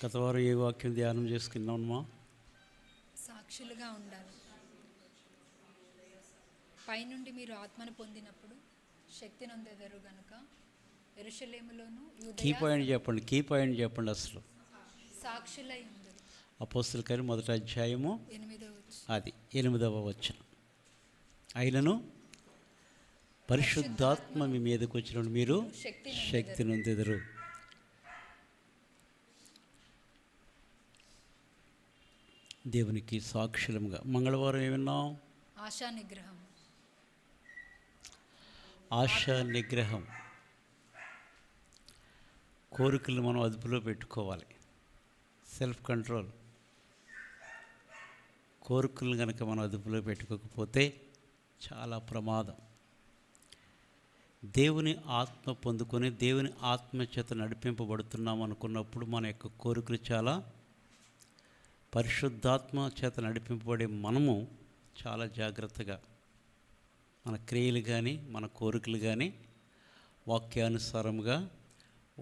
గత వారం ఏ వాక్యం ధ్యానం చేసుకున్నామా? సాక్షులుగా ఉండాలి. పైనుండి మీరు ఆత్మను పొందినప్పుడు శక్తి నొందెదరు గనుక యెరూషలేములోను కీ పాయింట్ చెప్పండి అసలు. సాక్షులై ఉందరు. అపోస్తలుల కార్యం 1వ అధ్యాయము 8వ వచనం. అది 8వ వచనం. అయినను పరిశుద్ధాత్మ మీ మీదకి వచ్చినప్పుడు మీరు శక్తి నొందెదరు. దేవునికి సాక్షులముగా. మంగళవారం ఏమన్నాం? ఆశా నిగ్రహం. కోరికలు మనం అదుపులో పెట్టుకోవాలి. Self control. కోరికలు కనుక మనం అదుపులో పెట్టుకోకపోతే చాలా ప్రమాదం. దేవుని ఆత్మ పొందుకొని దేవుని ఆత్మ చేత నడిపింపబడుతున్నాం అనుకున్నప్పుడు మన యొక్క కోరికలు చాలా పరిశుద్ధాత్మ చేత నడిపింపబడే మనము చాలా జాగ్రత్తగా మన క్రియలు కానీ మన కోరికలు కానీ వాక్యానుసారముగా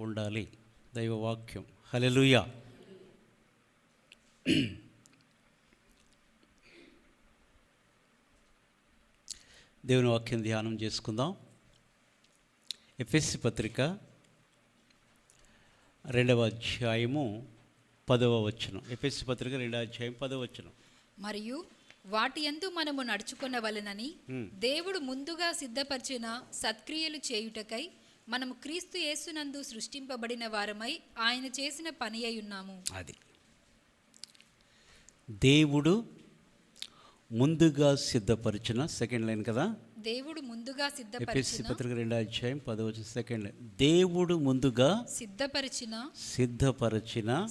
ఉండాలి. దైవవాక్యం. హల్లెలూయా. దేవుని వాక్యం ధ్యానం చేసుకుందాం. ఎఫెసీ పత్రిక 2వ అధ్యాయము 10వ వచనం. ఎఫెసీ పత్రిక 2వ అధ్యాయం 10వ వచనం. మరియు వాటి యందు మనము నడుచుకొనవలెనని దేవుడు ముందుగా సిద్ధపరిచిన సత్క్రియలు చేయుటకై మనము క్రీస్తు యేసునందు సృష్టింపబడిన వారమై ఆయన చేసిన పని అయి ఉన్నాము. అది దేవుడు ముందుగా సిద్ధపరిచిన, సెకండ్ లైన్ కదా, దేవుడు ముందుగా ఎఫెసీ పత్రిక 2వ అధ్యాయం 10వ వచనం సెకండ్ లైన్. దేవుడు ముందుగా సిద్ధపరిచిన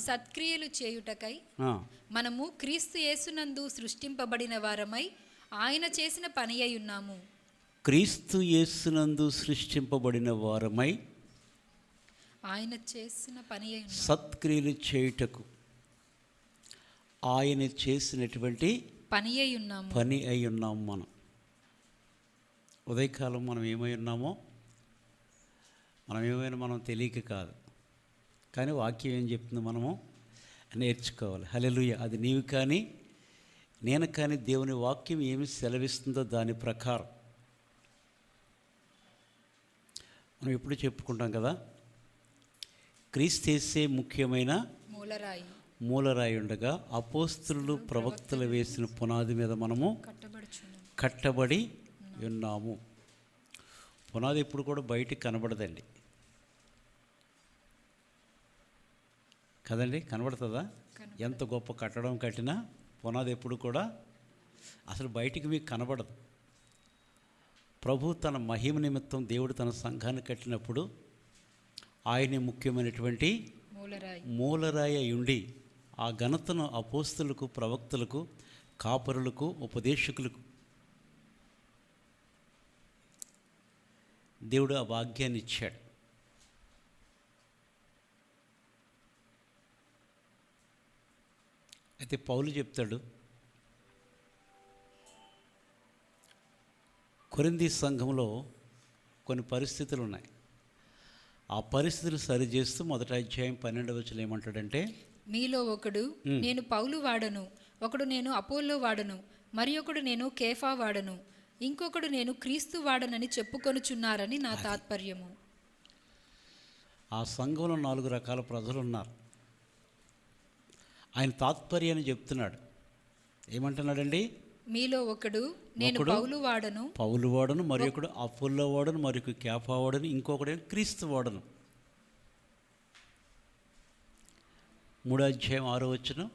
సత్క్రియలు చేయుటకై మనము క్రీస్తు యేసునందు సృష్టింపబడిన వారమై ఆయన చేసిన పని అయి ఉన్నాము. క్రీస్తు యేసునందు సృష్టింపబడిన వారమై ఆయన చేసిన పని అయి ఉన్నాము. సత్క్రియలు చేయుటకు ఆయన చేసినటువంటి పని అయి ఉన్నాము. మనం ఉదయకాలం మనం ఏమై ఉన్నామో మనం తెలియక కాదు, కానీ వాక్యం ఏం చెప్తుంది మనము నేర్చుకోవాలి. హల్లెలూయా. అది నీవు కానీ నేను కానీ దేవుని వాక్యం ఏమి సెలవిస్తుందో దాని ప్రకారం మనం ఎప్పుడు చెప్పుకుంటాం కదా, క్రీస్తేసే ముఖ్యమైన మూలరాయి ఉండగా అపోస్తలులు ప్రవక్తలు వేసిన పునాది మీద మనము కట్టబడి ఉన్నాము. పునాది ఎప్పుడు కూడా బయటికి కనబడదండి కదండి. కనబడుతుందా? ఎంత గొప్ప కట్టడం కట్టినా పునాది ఎప్పుడు కూడా అసలు బయటికి మీకు కనబడదు. ప్రభు తన మహిమ నిమిత్తం దేవుడు తన సంఘాన్ని కట్టినప్పుడు ఆయనే ముఖ్యమైనటువంటి మూలరాయి అయి ఉండి ఆ ఘనతను అపోస్తలులకు, ప్రవక్తలకు, కాపరులకు, ఉపదేశకులకు దేవుడు ఆ భాగ్యాన్ని ఇచ్చాడు. అయితే పౌలు చెప్తాడు, కొరింథీ సంఘంలో కొన్ని పరిస్థితులు ఉన్నాయి. ఆ పరిస్థితులు సరిచేస్తూ 1వ అధ్యాయం 12వ వచనం ఏమంటాడంటే, మీలో ఒకడు నేను పౌలు వాడను, ఒకడు నేను అపోల్లో వాడను, మరి ఒకడు నేను కేఫా వాడను, ఇంకొకడు నేను క్రీస్తు వాడనని చెప్పుకొనుచున్నారని నా తాత్పర్యము. ఆ సంఘంలో 4 రకాల ప్రజలు ఉన్నారు. ఆయన తాత్పర్యాన్ని చెప్తున్నాడు. ఏమంటున్నాడండి? మీలో ఒకడు నేను పౌలు వాడను, మరి ఒకడు అపోల్లో వాడను, మరి ఒక కేఫా వాడను, ఇంకొకడు క్రీస్తు వాడను. 3వ అధ్యాయం 6వ వచనం.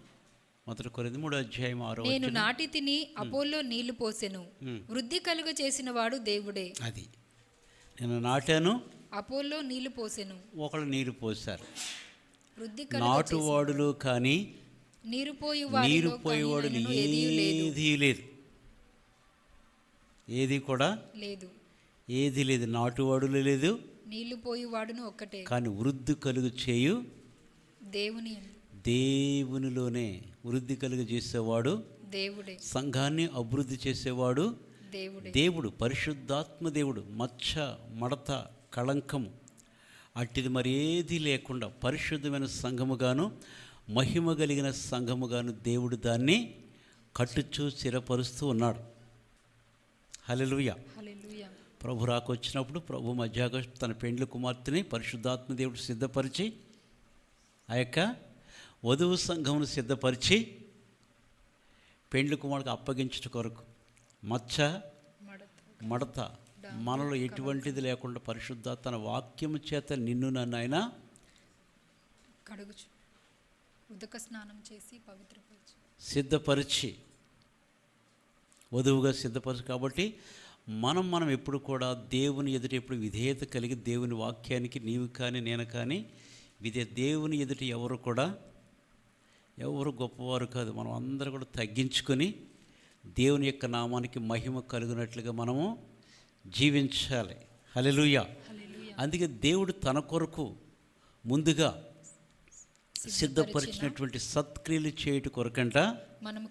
1 కొరింథీ 3వ అధ్యాయం 6వ వచనం. నేను నాటి తిని అపోల్లో నీళ్లు పోసెను, వృద్ధి కలుగ చేసిన వాడు దేవుడే. అది నేను నాటాను, అపోల్లో నీళ్లు పోసెను, ఒకళ్ళు నీరు పోశారు. వృద్ధి నాటువాడులు కానీ నీరు పోయేవాడు ఏదీ లేదు, ఏది కూడా లేదు, ఏది లేదు. నాటువాడులు లేదు, నీళ్లు పోయేవాడును ఒక్కటే, కానీ వృద్ధి కలుగు చేయు దేవునిలోనే వృద్ధి కలుగ చేసేవాడు దేవుడే. సంఘాన్ని అభివృద్ధి చేసేవాడు దేవుడు, పరిశుద్ధాత్మ దేవుడు. మచ్చ, మడత, కళంకము అట్టిది మరి ఏది లేకుండా పరిశుద్ధమైన సంఘముగాను మహిమ కలిగిన సంఘముగాను దేవుడు దాన్ని కట్టుచూ స్థిరపరుస్తూ ఉన్నాడు. హల్లెలూయా. హల్లెలూయా. ప్రభు రాకొచ్చినప్పుడు ప్రభు మధ్యాహ్నం తన పెండ్లి కుమార్తెని పరిశుద్ధాత్మ దేవుడు సిద్ధపరిచి ఆ యొక్క వధువు సంఘమును సిద్ధపరిచి పెండ్లి కుమారుడికి అప్పగించుట కొరకు మచ్చ మడత మనలో ఎటువంటిది లేకుండా పరిశుద్ధాత్మ తన వాక్యము చేత నిన్ను నన్ను ఆయన కడుగుచు ఉదక స్నానం చేసి పవిత్రపరిచి సిద్ధపరిచి వధువుగా సిద్ధపరిచి. కాబట్టి మనం ఎప్పుడు కూడా దేవుని ఎదుట ఎప్పుడు విధేయత కలిగి దేవుని వాక్యానికి నీవు కానీ నేను కానీ దేవుని ఎదుట ఎవరు గొప్పవారు కాదు. మనం అందరూ కూడా తగ్గించుకొని దేవుని యొక్క నామానికి మహిమ కలిగినట్లుగా మనము జీవించాలి. హల్లెలూయా. అందుకే దేవుడు తన కొరకు ముందుగా సిద్ధపరిచినటువంటి సత్క్రియలు చేయుట కొరకంట మనము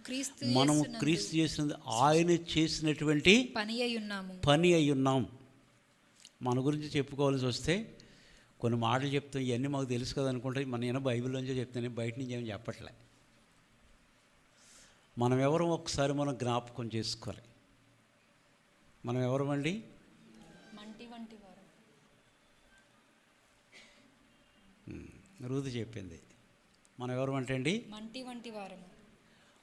క్రీస్తు చేసినది ఆయన చేసినటువంటి పని అయి ఉన్నాం. మన గురించి చెప్పుకోవాల్సి వస్తే కొన్ని మాటలు చెప్తాం, ఇవన్నీ మాకు తెలుసు కదా అనుకుంటే నేను బైబిల్లోంచే చెప్తాను, బయట నుంచి ఏమి చెప్పట్లే. మనం ఎవరో ఒకసారి మనం జ్ఞాపకం చేసుకోవాలి. మనం ఎవరమండి? రూతు చెప్పింది మనం ఎవరమంటే అండి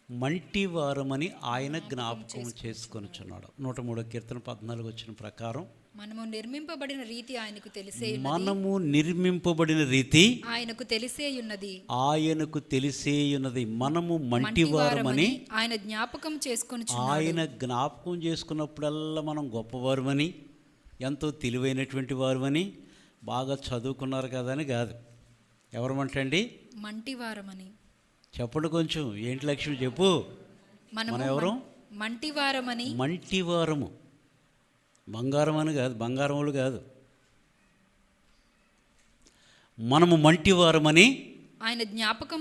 మంటి వారమని ఆయన జ్ఞాపకం చేసుకొనిచున్నాడు. 103 కీర్తన 14 వచ్చిన ప్రకారం మనము నిర్మింపబడిన రీతి ఆయనకు తెలిసేయున్నది. మనము మంటివారమని ఆయన జ్ఞాపకం చేసుకున్నప్పుడల్లా మనం గొప్పవారమని, ఎంతో తెలివైనటువంటి వారమని, బాగా చదువుకున్నారు కదా అని కాదు. ఎవరమంటండి? మంటివారమని. చెప్పండి కొంచెం, ఏంటి లక్ష్మి చెప్పు. మనం ఎవరు? మంటివారము. బంగారం అని కాదు, బంగారం వాళ్ళు కాదు. మనము మంటివారమని ఆయన జ్ఞాపకం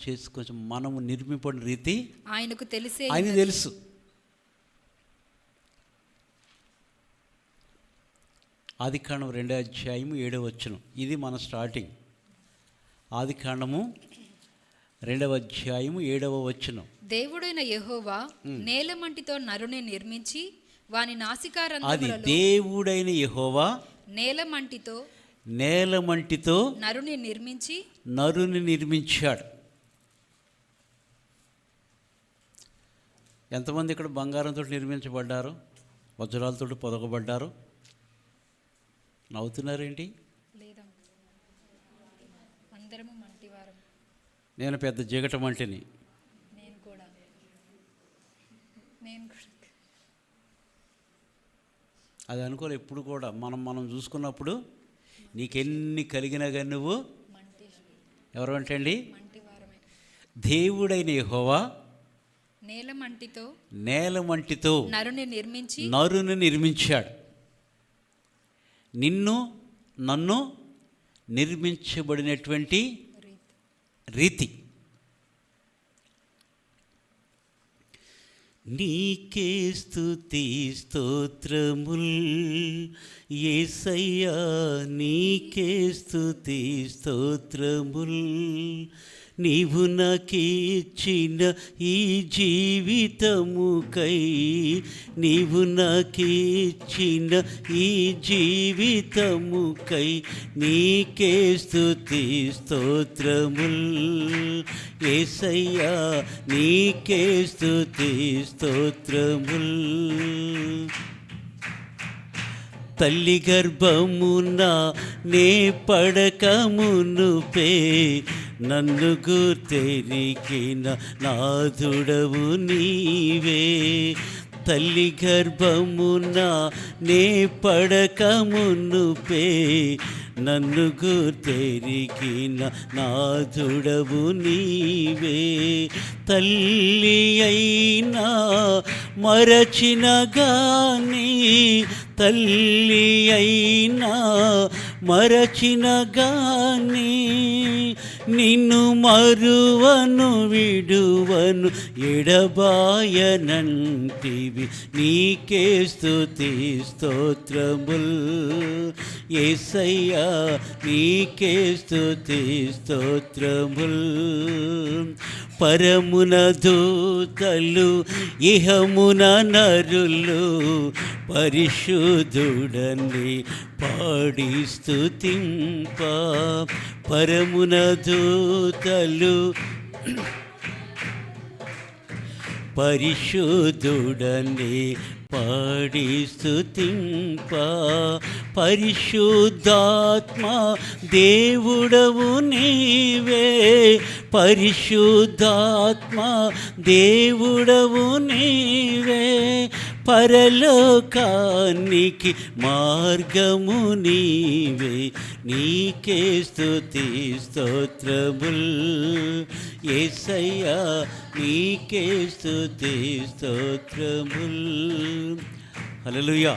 చేసుకొని మనము నిర్మింపడిన రీతి ఆయనకు తెలుసు. ఆదికాండం 2వ అధ్యాయము 7వ వచనం. ఇది మన స్టార్టింగ్. ఆదికాండము 2వ అధ్యాయము 7వ వచనం. దేవుడైన యెహోవా నేలమంటితో నరుని నిర్మించి వాని అది దేవుడైన యెహోవా నేలమంటితో నరుని నిర్మించాడు. ఎంతమంది ఇక్కడ బంగారంతో నిర్మించబడ్డారు? వజ్రాలతో పొదగబడ్డారు? నవ్వుతున్నారేంటి? నేను పెద్ద జిగట మంటిని. అది అనుకోలే. ఎప్పుడు కూడా మనం చూసుకున్నప్పుడు నీకెన్ని కలిగినా కానీ నువ్వు ఎవరు అంటే అండి? దేవుడైన యెహోవా నేలమంటితో నరుని నిర్మించాడు. నిన్ను నన్ను నిర్మించబడినటువంటి రీతి. నీకే స్తుతి స్తోత్రముల్ యేసయ్యా, నీకే స్తుతి స్తోత్రముల్. నీవు నాకిచ్చిన ఈ జీవితముకై, నీవు నాకిచ్చిన ఈ జీవితముకై నీకే స్తుతి స్తోత్రముల్ యేసయ్యా, నీకే స్తుతి స్తోత్రముల్. తల్లి గర్భమున నే పడకమునుపే నన్ను గుర్తెరిగిన నాథుడవు నీవే. తల్లి గర్భమున నే పడకమునుపే నన్ను గుర్తెరిగిన నాథుడవు నీవే. తల్లి అయినా మరచిన గాని, తల్లి అయినా మరచిన గాని నిన్ను మరువను విడువను ఎడబాయనంటివి, నీకే స్తుతి స్తోత్రముల్ యేసయ్యా, నీకే స్తుతి స్తోత్రముల్. పరమున దూతలు ఇహమున నరులు పరిశుద్ధుడని పాడి స్తుతింప, పరమున దూతలు పరిశుద్ధుడని పాడి స్తుతింప, పరిశుద్ధాత్మ దేవుడవు నీవే, పరిశుద్ధాత్మ దేవుడవు నీవే, పరలోకానికి మార్గము నీవే, నీకే స్తుతి స్తోత్రముల్ యేసయ్యా, నీకే స్తుతి స్తోత్రముల్. హల్లెలూయా.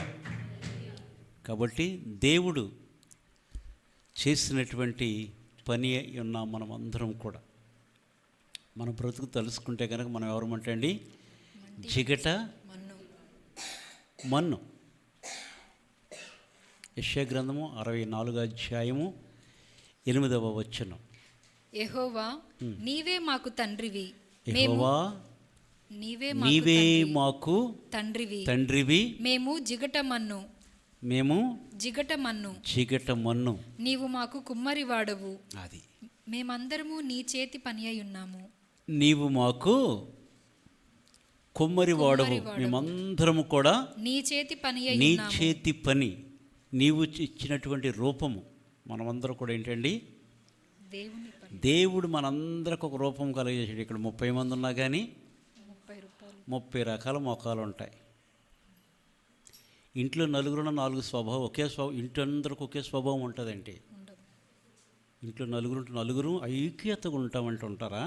కాబట్టి దేవుడు చేసినటువంటి పని ఉన్నాం మనం అందరం కూడా. మన బ్రతుకు తలుసుకుంటే కనుక మనం ఎవరమంటే అండి, జిగట మన్ను. యెషయా గ్రంథము 64వ అధ్యాయము 8వ వచనం. యెహోవా నీవే మాకు తండ్రివి, యెహోవా నీవే మాకు తండ్రివి, మేము జిగట మన్ను, నీవు మాకు కుమ్మరి వాడవు, అది మేమందరము నీ చేతి పని అయి ఉన్నాము. నీవు మాకు కుమ్మరి వాడవు, మేమందరము కూడా నీ చేతి పని నీ చేతి పని, నీవు ఇచ్చినటువంటి రూపము. మనమందరం కూడా ఏంటండి, దేవుడు మనందరికి ఒక రూపం కలిగేసాడు. ఇక్కడ 30 మంది ఉన్నా కానీ 30 రకాల మొఖాలు ఉంటాయి. ఇంట్లో నలుగురున్న 4 స్వభావం, ఒకే స్వభావం. ఇంటి అందరికి ఒకే స్వభావం ఉంటుందండి. ఇంట్లో నలుగురు ఐక్యతగా ఉంటామంటే ఉంటారా?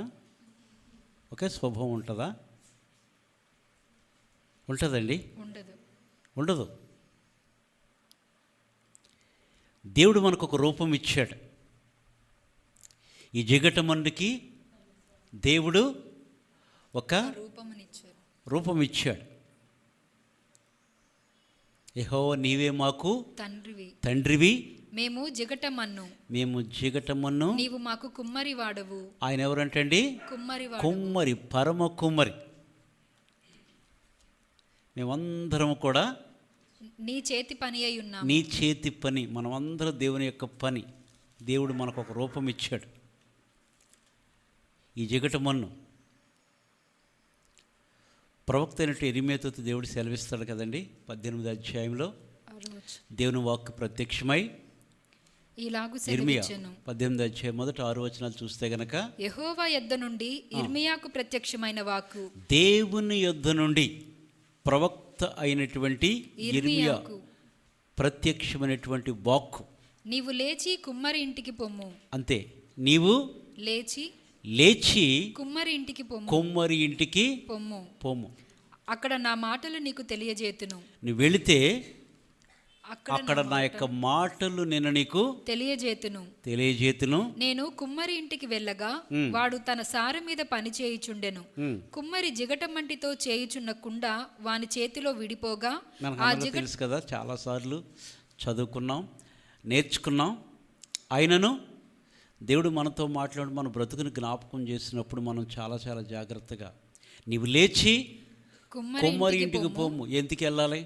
ఒకే స్వభావం ఉంటుందా? ఉంటుందండి? ఉండదు. దేవుడు మనకు ఒక రూపం ఇచ్చాడు. ఈ జిగటమన్నుకి దేవుడు ఒక రూపం ఇచ్చాడు. యెహోవా నీవే మాకు తండ్రివి, మేము జిగటమన్ను, నీవు మాకు కుమ్మరి వాడవు. ఆయన ఎవరంటండి? కుమ్మరి, పరమ కుమ్మరి. మేమందరం కూడా నీ చేతి పని అయి ఉన్నాము. నీ చేతి పని, మనమందరం దేవుని యొక్క పని. దేవుడు మనకు ఒక రూపం ఇచ్చాడు. ఈ జిగటమన్ను ప్రవక్త అయినట్టు యెరెమీయాతో దేవుడు సెలవిస్తాడు కదండి. 18వ అధ్యాయంలో దేవుని వాక్కు ప్రత్యక్షమై యెరెమీయా 18వ అధ్యాయం 1-6 వచనాలు చూస్తే గనక, యెహోవా యొద్ద నుండి యిర్మీయాకు ప్రత్యక్షమైన వాక్కు, దేవుని యొద్ద నుండి ప్రవక్త అయినటువంటి యిర్మీయాకు ప్రత్యక్షమైనటువంటి వాక్కు, నీవు లేచి కుమ్మరి ఇంటికి పొమ్ము. అంతే, నీవు లేచి కుమ్మరి ఇంటికి పొమ్ము. అక్కడ నా మాటలు నీకు తెలియజేతును. నువ్వు వెళితే అక్కడ నా యొక్క మాటలు నేను నీకు తెలియజేతును. నేను కుమ్మరి ఇంటికి వెళ్ళగా వాడు తన సారె మీద పని చేయుచుండెను. కుమ్మరి జిగటమంటితో చేయుచున్న కుండ వాని చేతిలో విడిపోగా, తెలుసు కదా, చాలాసార్లు చదువుకున్నాం, నేర్చుకున్నాం. ఆయనను దేవుడు మనతో మాట్లాడి మన బ్రతుకుని జ్ఞాపకం చేసినప్పుడు మనం చాలా చాలా జాగ్రత్తగా, నీవు లేచి కుమ్మరి ఇంటికి పోము. ఎందుకు వెళ్ళాలి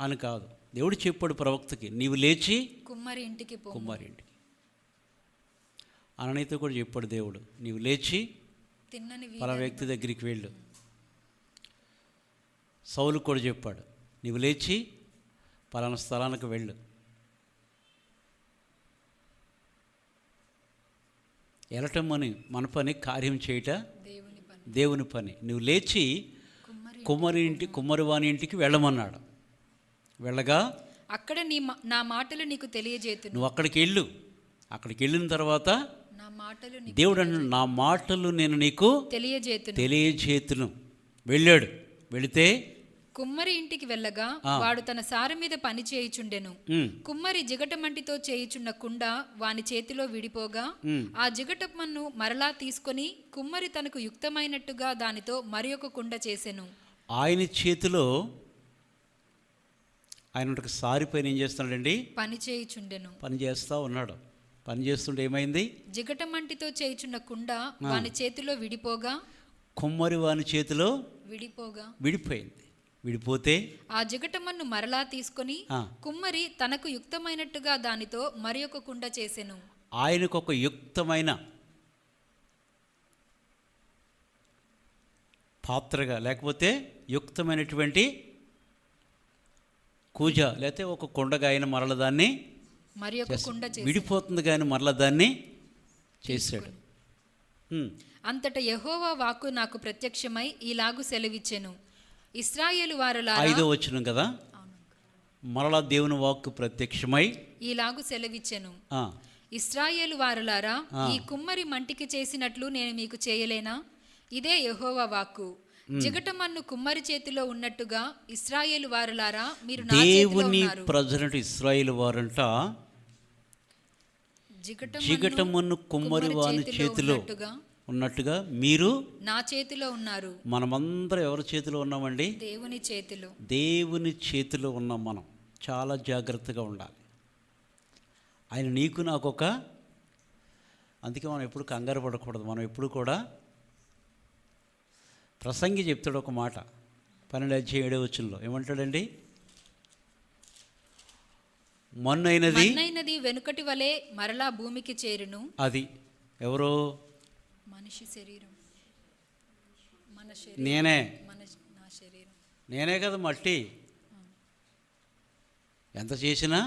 అని కాదు, దేవుడు చెప్పాడు ప్రవక్తకి, నీవు లేచి కుమ్మరి ఇంటికి అననీతో కూడా చెప్పాడు దేవుడు, నీవు లేచి పలానా వ్యక్తి దగ్గరికి వెళ్ళు. సౌలు కూడా చెప్పాడు, నీవు లేచి పలానా స్థలానికి వెళ్ళు. వెళ్ళటం అని మన పని, కార్యం చేయట దేవుని పని. నువ్వు లేచి కుమ్మరి వాని ఇంటికి వెళ్ళమన్నాడు. వెళ్ళగా అక్కడ నా మాటలు నీకు తెలియజేతును. నువ్వు అక్కడికి వెళ్ళు. అక్కడికి వెళ్ళిన తర్వాత దేవుడు అన్నాడు, నా మాటలు నేను నీకు తెలియజేతును. వెళ్ళాడు. వెళితే కుమ్మరి ఇంటికి వెళ్ళగా వాడు తన సార మీద పని చేయుచుండెను. కుమ్మరి జిగటమంటితో చేయుచున్న కుండ వాని చేతిలో విడిపోగా ఆ జిగటమన్ను మరలా తీసుకొని కుమ్మరి తనకు యుక్తమైనట్టుగా దానితో మరి ఒక కుండ చేసెను. ఆయన చేతిలో ఆయన ఒక సారి పైన ఏం చేస్తున్నాడండి? పని చేయుచుండెను. పని చేస్తూ ఉన్నాడు. పని చేస్తుంటే ఏమైంది? జిగటమంటితో చేయుచున్న కుండ వాని చేతిలో విడిపోగా, కుమ్మరి వాని చేతిలో విడిపోయింది. విడిపోతే ఆ జిగటమన్ను మరలా తీసుకొని కుమ్మరి తనకు యుక్తమైనట్టుగా దానితో మరి ఒక కుండ చేసెను. ఆయనకు ఒక యుక్తమైన పాత్రగా, లేకపోతే యుక్తమైనటువంటి కూజ, లేకపోతే ఒక కుండగా ఆయన మరల దాన్ని మరి ఒక కుండ విడిపోతుంది కానీ మరల దాన్ని చేశాడు. అంతట యెహోవా వాక్కు నాకు ప్రత్యక్షమై ఈలాగు సెలవిచ్చెను, ఇశ్రాయేలు వారలారా. 5వ వచనం కదా, మరలా దేవుని వాక్కు ప్రత్యక్షమై ఈలాగు సెలవిచ్చెను, ఇశ్రాయేలు వారలారా, ఈ కుమ్మరి మంటికి చేసినట్లు నేను మీకు చేయలేనా? ఇదే యెహోవా వాక్కు. జిగటమన్ను కుమ్మరి చేతిలో ఉన్నట్టుగా ఇశ్రాయేలు వారలారా మీరు నా చేతిలో ఉన్నారు. దేవుని ప్రజలు ఇశ్రాయేలు వారంట జిగటమన్ను కుమ్మరి వాని చేతిలో ఉన్నట్టుగా మీరు నా చేతిలో ఉన్నారు. మనమందరం ఎవరి చేతిలో ఉన్నామండి? దేవుని చేతిలో. దేవుని చేతిలో ఉన్నాం. మనం చాలా జాగ్రత్తగా ఉండాలి. ఆయన నీకు నాకు ఒక, అందుకే మనం ఎప్పుడు కంగారు పడకూడదు. మనం ఎప్పుడు కూడా, ప్రసంగి చెప్తాడు ఒక మాట 12:7 ఏమంటాడండి? మన్నైనది వెనుకటి వలె మరలా భూమికి చేరును. అది ఎవరో? మనిషి శరీరం. నేనే కదా మట్టి. ఎంత చేసినా,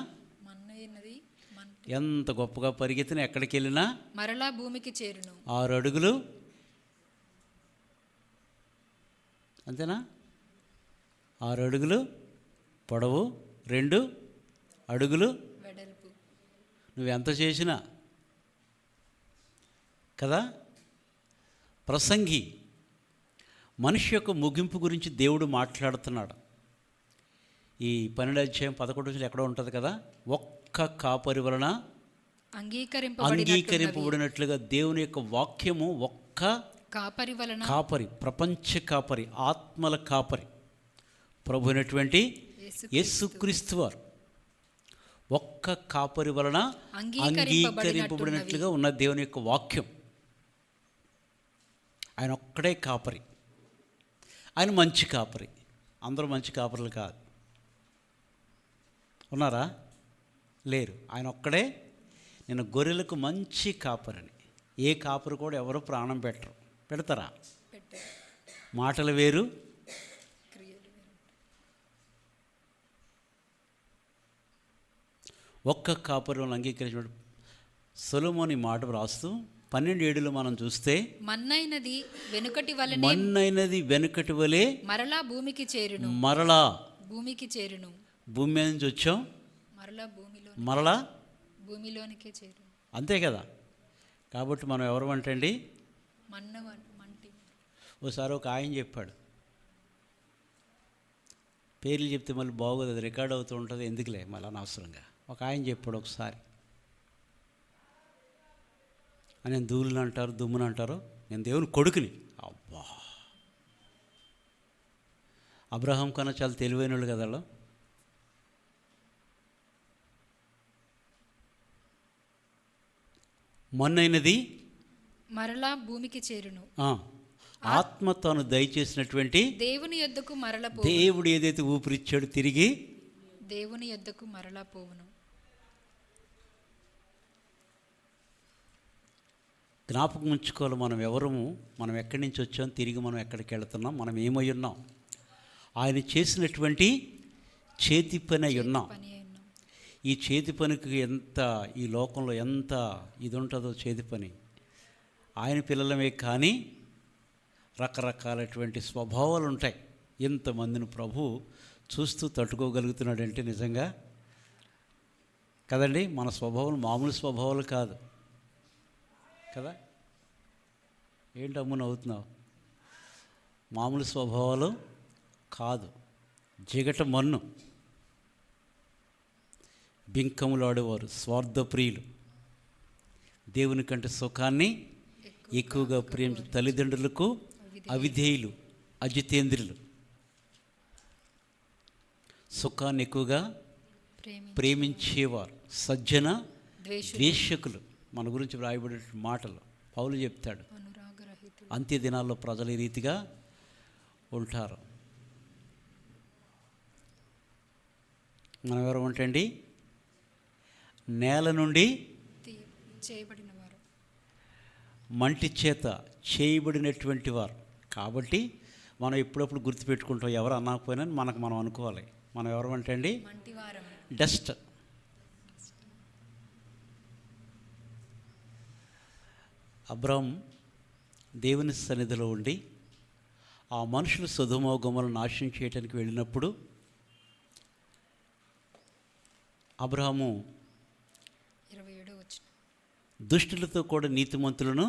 ఎంత గొప్పగా పరిగెత్తినా, ఎక్కడికి వెళ్ళినా మరలా భూమికి చేరును. 6 అడుగులు అంతేనా? 6 అడుగులు పొడవు, 2 అడుగులు వెడల్పు. నువ్వెంత చేసినా కదా. ప్రసంగి మనిషి యొక్క ముగింపు గురించి దేవుడు మాట్లాడుతున్నాడు. ఈ 12:11 ఎక్కడో ఉంటుంది కదా, ఒక్క కాపరి వలన అంగీకరింపబడినట్లుగా దేవుని యొక్క వాక్యము ఒక్క కాపరి వలన, కాపరి, ప్రపంచ కాపరి, ఆత్మల కాపరి, ప్రభు అయినటువంటి యేసుక్రీస్తు వారు ఒక్క కాపరి వలన అంగీకరింపబడినట్లుగా ఉన్న దేవుని యొక్క వాక్యం. ఆయన ఒక్కడే కాపరి. ఆయన మంచి కాపరి. అందరూ మంచి కాపరులు కాదు. ఉన్నారా? లేరు. ఆయన ఒక్కడే నేను గొర్రెలకు మంచి కాపరిని. ఏ కాపరి కూడా ఎవరు ప్రాణం పెట్టరు. పెడతారా? మాటలు వేరు, ఒక్క కాపరిని అంగీకరించినప్పుడు సొలొమోను మాట రాస్తూ 12:7 మనం చూస్తే, మన్నైనది వెనుకటి వలె మరలా భూమికి చేరును. మరలా భూమికి చేరును. భూమి మీద నుంచి వచ్చాం, మరలా భూమిలోనికే చేరును. అంతే కదా. కాబట్టి మనం ఎవరు అంటండి? ఓసారి ఒక ఆయన చెప్పాడు, పేర్లు చెప్తే మళ్ళీ బాగోదు, అది రికార్డ్ అవుతూ ఉంటుంది, ఎందుకులే మళ్ళీ అనవసరంగా. ఒక ఆయన చెప్పాడు ఒకసారి, నేను ధూళిని అంటారు, దుమ్ముని అంటారు, నేను దేవుని కొడుకుని. అబ్బా, అబ్రహాం కన్నా చాలా తెలివైన వాళ్ళు కదా వాళ్ళు. మొన్నైనది మరలా భూమికి చేరును. ఆత్మ తాను దయచేసినటువంటి దేవుని యొద్దకు మరల, దేవుడు ఏదైతే ఊపిరిచ్చాడు తిరిగి దేవుని యొద్దకు మరలా పోవును. జ్ఞాపకం ఉంచుకోవాలి మనం ఎవరము, మనం ఎక్కడి నుంచి వచ్చాం, తిరిగి మనం ఎక్కడికి వెళుతున్నాం, మనం ఏమై ఉన్నాం. ఆయన చేసినటువంటి చేతి పని అయి ఉన్నాం. ఈ చేతి పనికి ఎంత, ఈ లోకంలో ఎంత ఇది ఉంటుందో చేతి పని. ఆయన పిల్లలమే కానీ రకరకాలటువంటి స్వభావాలు ఉంటాయి. ఇంతమందిని ప్రభు చూస్తూ తట్టుకోగలుగుతున్నాడంటే నిజంగా కదండి. మన స్వభావాలు మామూలు స్వభావాలు కాదు కదా. ఏంటి అమ్ము నవ్వుతున్నావు? మామూలు స్వభావాలు కాదు. జిగట మన్ను, బింకములాడేవారు, స్వార్థప్రియులు, దేవుని కంటే సుఖాన్ని ఎక్కువగా ప్రేమించే తల్లిదండ్రులకు అవిధేయులు, అజితేంద్రులు, సుఖాన్ని ఎక్కువగా ప్రేమించేవారు, సజ్జన ద్వేషకులు. మన గురించి వ్రాయబడే మాటలు పౌలు చెప్తాడు. అంత్య దినాల్లో ప్రజలు ఈ రీతిగా ఉంటారు. మనం ఎవరు ఉంటండి? నేల నుండి చేయబడిన వారు, మంటి చేత చేయబడినటువంటి వారు. కాబట్టి మనం ఎప్పుడప్పుడు గుర్తుపెట్టుకుంటాం, ఎవరు అన్నకపోయినా మనకు మనం అనుకోవాలి. మనం ఎవరు అంటే అండి? డస్ట్. అబ్రాహాము దేవుని సన్నిధిలో ఉండి ఆ మనుషులు సొదొమ గొమొర్రా నాశనం చేయడానికి వెళ్ళినప్పుడు అబ్రాహాము 27వ వచనం, దుష్టులతో కూడా నీతిమంతులను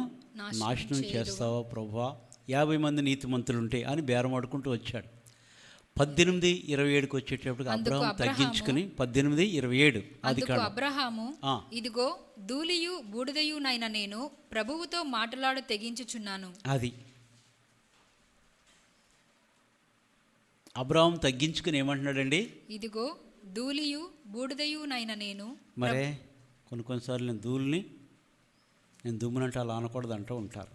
నాశనం చేస్తావా ప్రభువా? 50 మంది నీతిమంతులుంటే అని బేరమాడుకుంటూ వచ్చాడు. 18:27కి వచ్చేటప్పుడు అబ్రాహాము తగ్గించుకుని 18:27 అందుకు అబ్రహాము, ఇదిగో ధూళియు బూడిదయునైన నేను ప్రభువుతో మాటలాడు తెగించుచున్నాను. అది అబ్రాహాము తగ్గించుకుని ఏమంటున్నాడండి? ఇదిగో ధూళియు బూడిదయునైన నేను. మరే కొన్నిసార్లు నేను ధూళిని, నేను దుమ్మునంటే అలా అనకూడదు అంటూ ఉంటారు.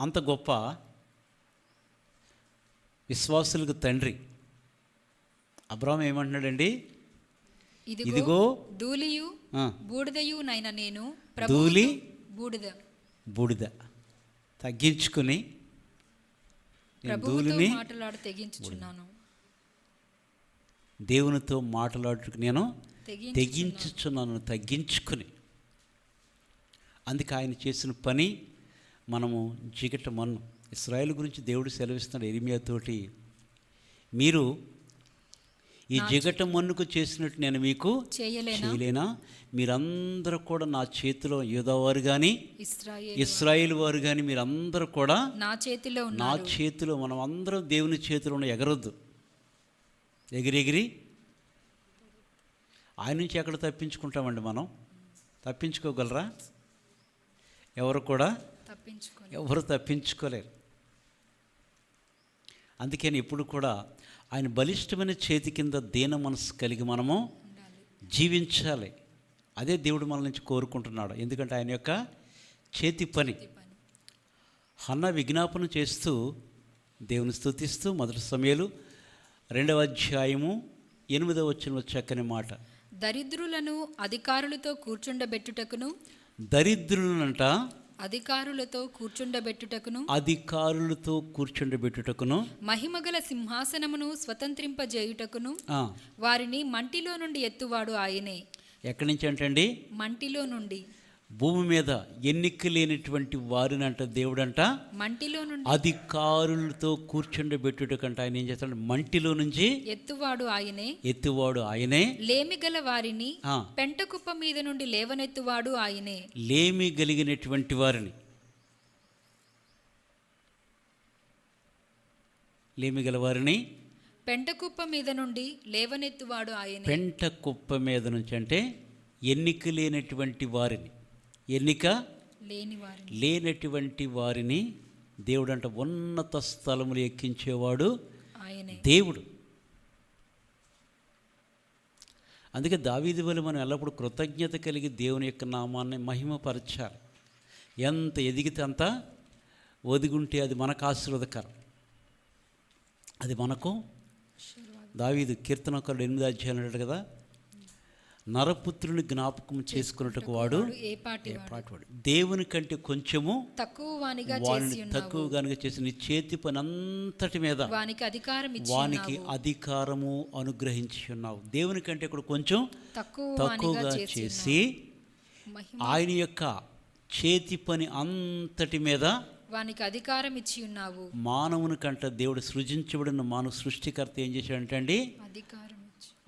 అంత గొప్ప విశ్వాసులకు తండ్రి అబ్రాహాము ఏమంటున్నాడండి? ఇదిగో ధూళియు బూడిదయునైన నేను, ధూళి బూడిద తగ్గించుకుని ధూళిని మాటలాడు తెగించుచున్నాను. దేవునితో మాట్లాడుటకు నేను తెగించుచున్నాను, తగ్గించుకుని. అందుకే ఆయన చేసిన పని మనము జిగట మన్ను. ఇశ్రాయేలు గురించి దేవుడు సెలవిస్తున్నాడు ఇర్మీయాతోటి, మీరు ఈ జిగట మన్నుకు చేసినట్టు నేను మీకు చేయలేనా? మీరందరూ కూడా నా చేతిలో, యూదావారు కానీ ఇశ్రాయేలు వారు కానీ మీరందరూ కూడా నా చేతిలో. మనం అందరం దేవుని చేతిలో ఎగరొద్దు. ఎగిరెగిరి ఆయన నుంచి ఎక్కడ తప్పించుకుంటామండి? మనం తప్పించుకోగలరా? ఎవరు కూడా ఎవరు తప్పించుకోలేరు. అందుకని ఎప్పుడు కూడా ఆయన బలిష్టమైన చేతి కింద దీన మనసు కలిగి మనము జీవించాలి. అదే దేవుడు మన నుంచి కోరుకుంటున్నాడు. ఎందుకంటే ఆయన యొక్క చేతి పని. హన్న విజ్ఞాపన చేస్తూ దేవుని స్తుతిస్తూ 1 సమూయేలు 2వ అధ్యాయము 8వ వచనంలో చక్కని మాట, దరిద్రులను అధికారులతో కూర్చుండబెట్టుటకును, దరిద్రులనంట అధికారులతో కూర్చుండబెట్టుటకును, మహిమగల సింహాసనమును స్వతంత్రింపజేయుటకును వారిని మంటిలో నుండి ఎత్తువాడు ఆయనే. ఎక్కడి నుంచి అంటండి? మంటిలో నుండి. భూమి మీద ఎన్నిక లేనటువంటి వారిని అంట దేవుడంట మంటిలో నుండి అధికారులతో కూర్చుండబెట్టుటకంట ఆయన ఏం చేస్తాడు? మంటిలో నుంచి ఎత్తువాడు ఆయనే. లేమి గల వారిని పెంట కుప్ప మీద నుండి లేవనెత్తువాడు ఆయనే. లేమి కలిగినటువంటి వారిని, లేమి గల వారిని పెంట కుప్ప మీద నుండి లేవనెత్తువాడు ఆయనే. పెంట కుప్ప మీద నుంచి అంటే ఎన్నిక లేనటువంటి వారిని, ఎన్నిక లేనటువంటి వారిని దేవుడంట ఉన్నత స్థలములు ఎక్కించేవాడు దేవుడు. అందుకే దావీదు వలె మనం ఎల్లప్పుడూ కృతజ్ఞత కలిగి దేవుని యొక్క నామాన్ని మహిమపరచాలి. ఎంత ఎదిగితే అంత ఒదిగుంటే అది మనకు ఆశీర్వాదకరం. అది మనకు దావీదు కీర్తనకారుడు 8వ అధ్యాయం అన్నాడు కదా, నరపుత్రుని జ్ఞాపకం చేసుకున్నట్టుకు వాడు ఏ పాటివాడు, దేవుని కంటే కొంచెము తక్కువగానిగా చేసి నీ చేతి పని అంతటి మీద వానికి అధికారము అనుగ్రహించి ఉన్నావు. దేవుని కంటే ఇక్కడ కొంచెం తక్కువగా చేసి ఆయన యొక్క చేతి పని అంతటి మీద వానికి అధికారం ఇచ్చి ఉన్నావు. మానవుని కంట దేవుడు సృజించబడిన మానవ సృష్టికర్త ఏం చేశాడంటే అండి,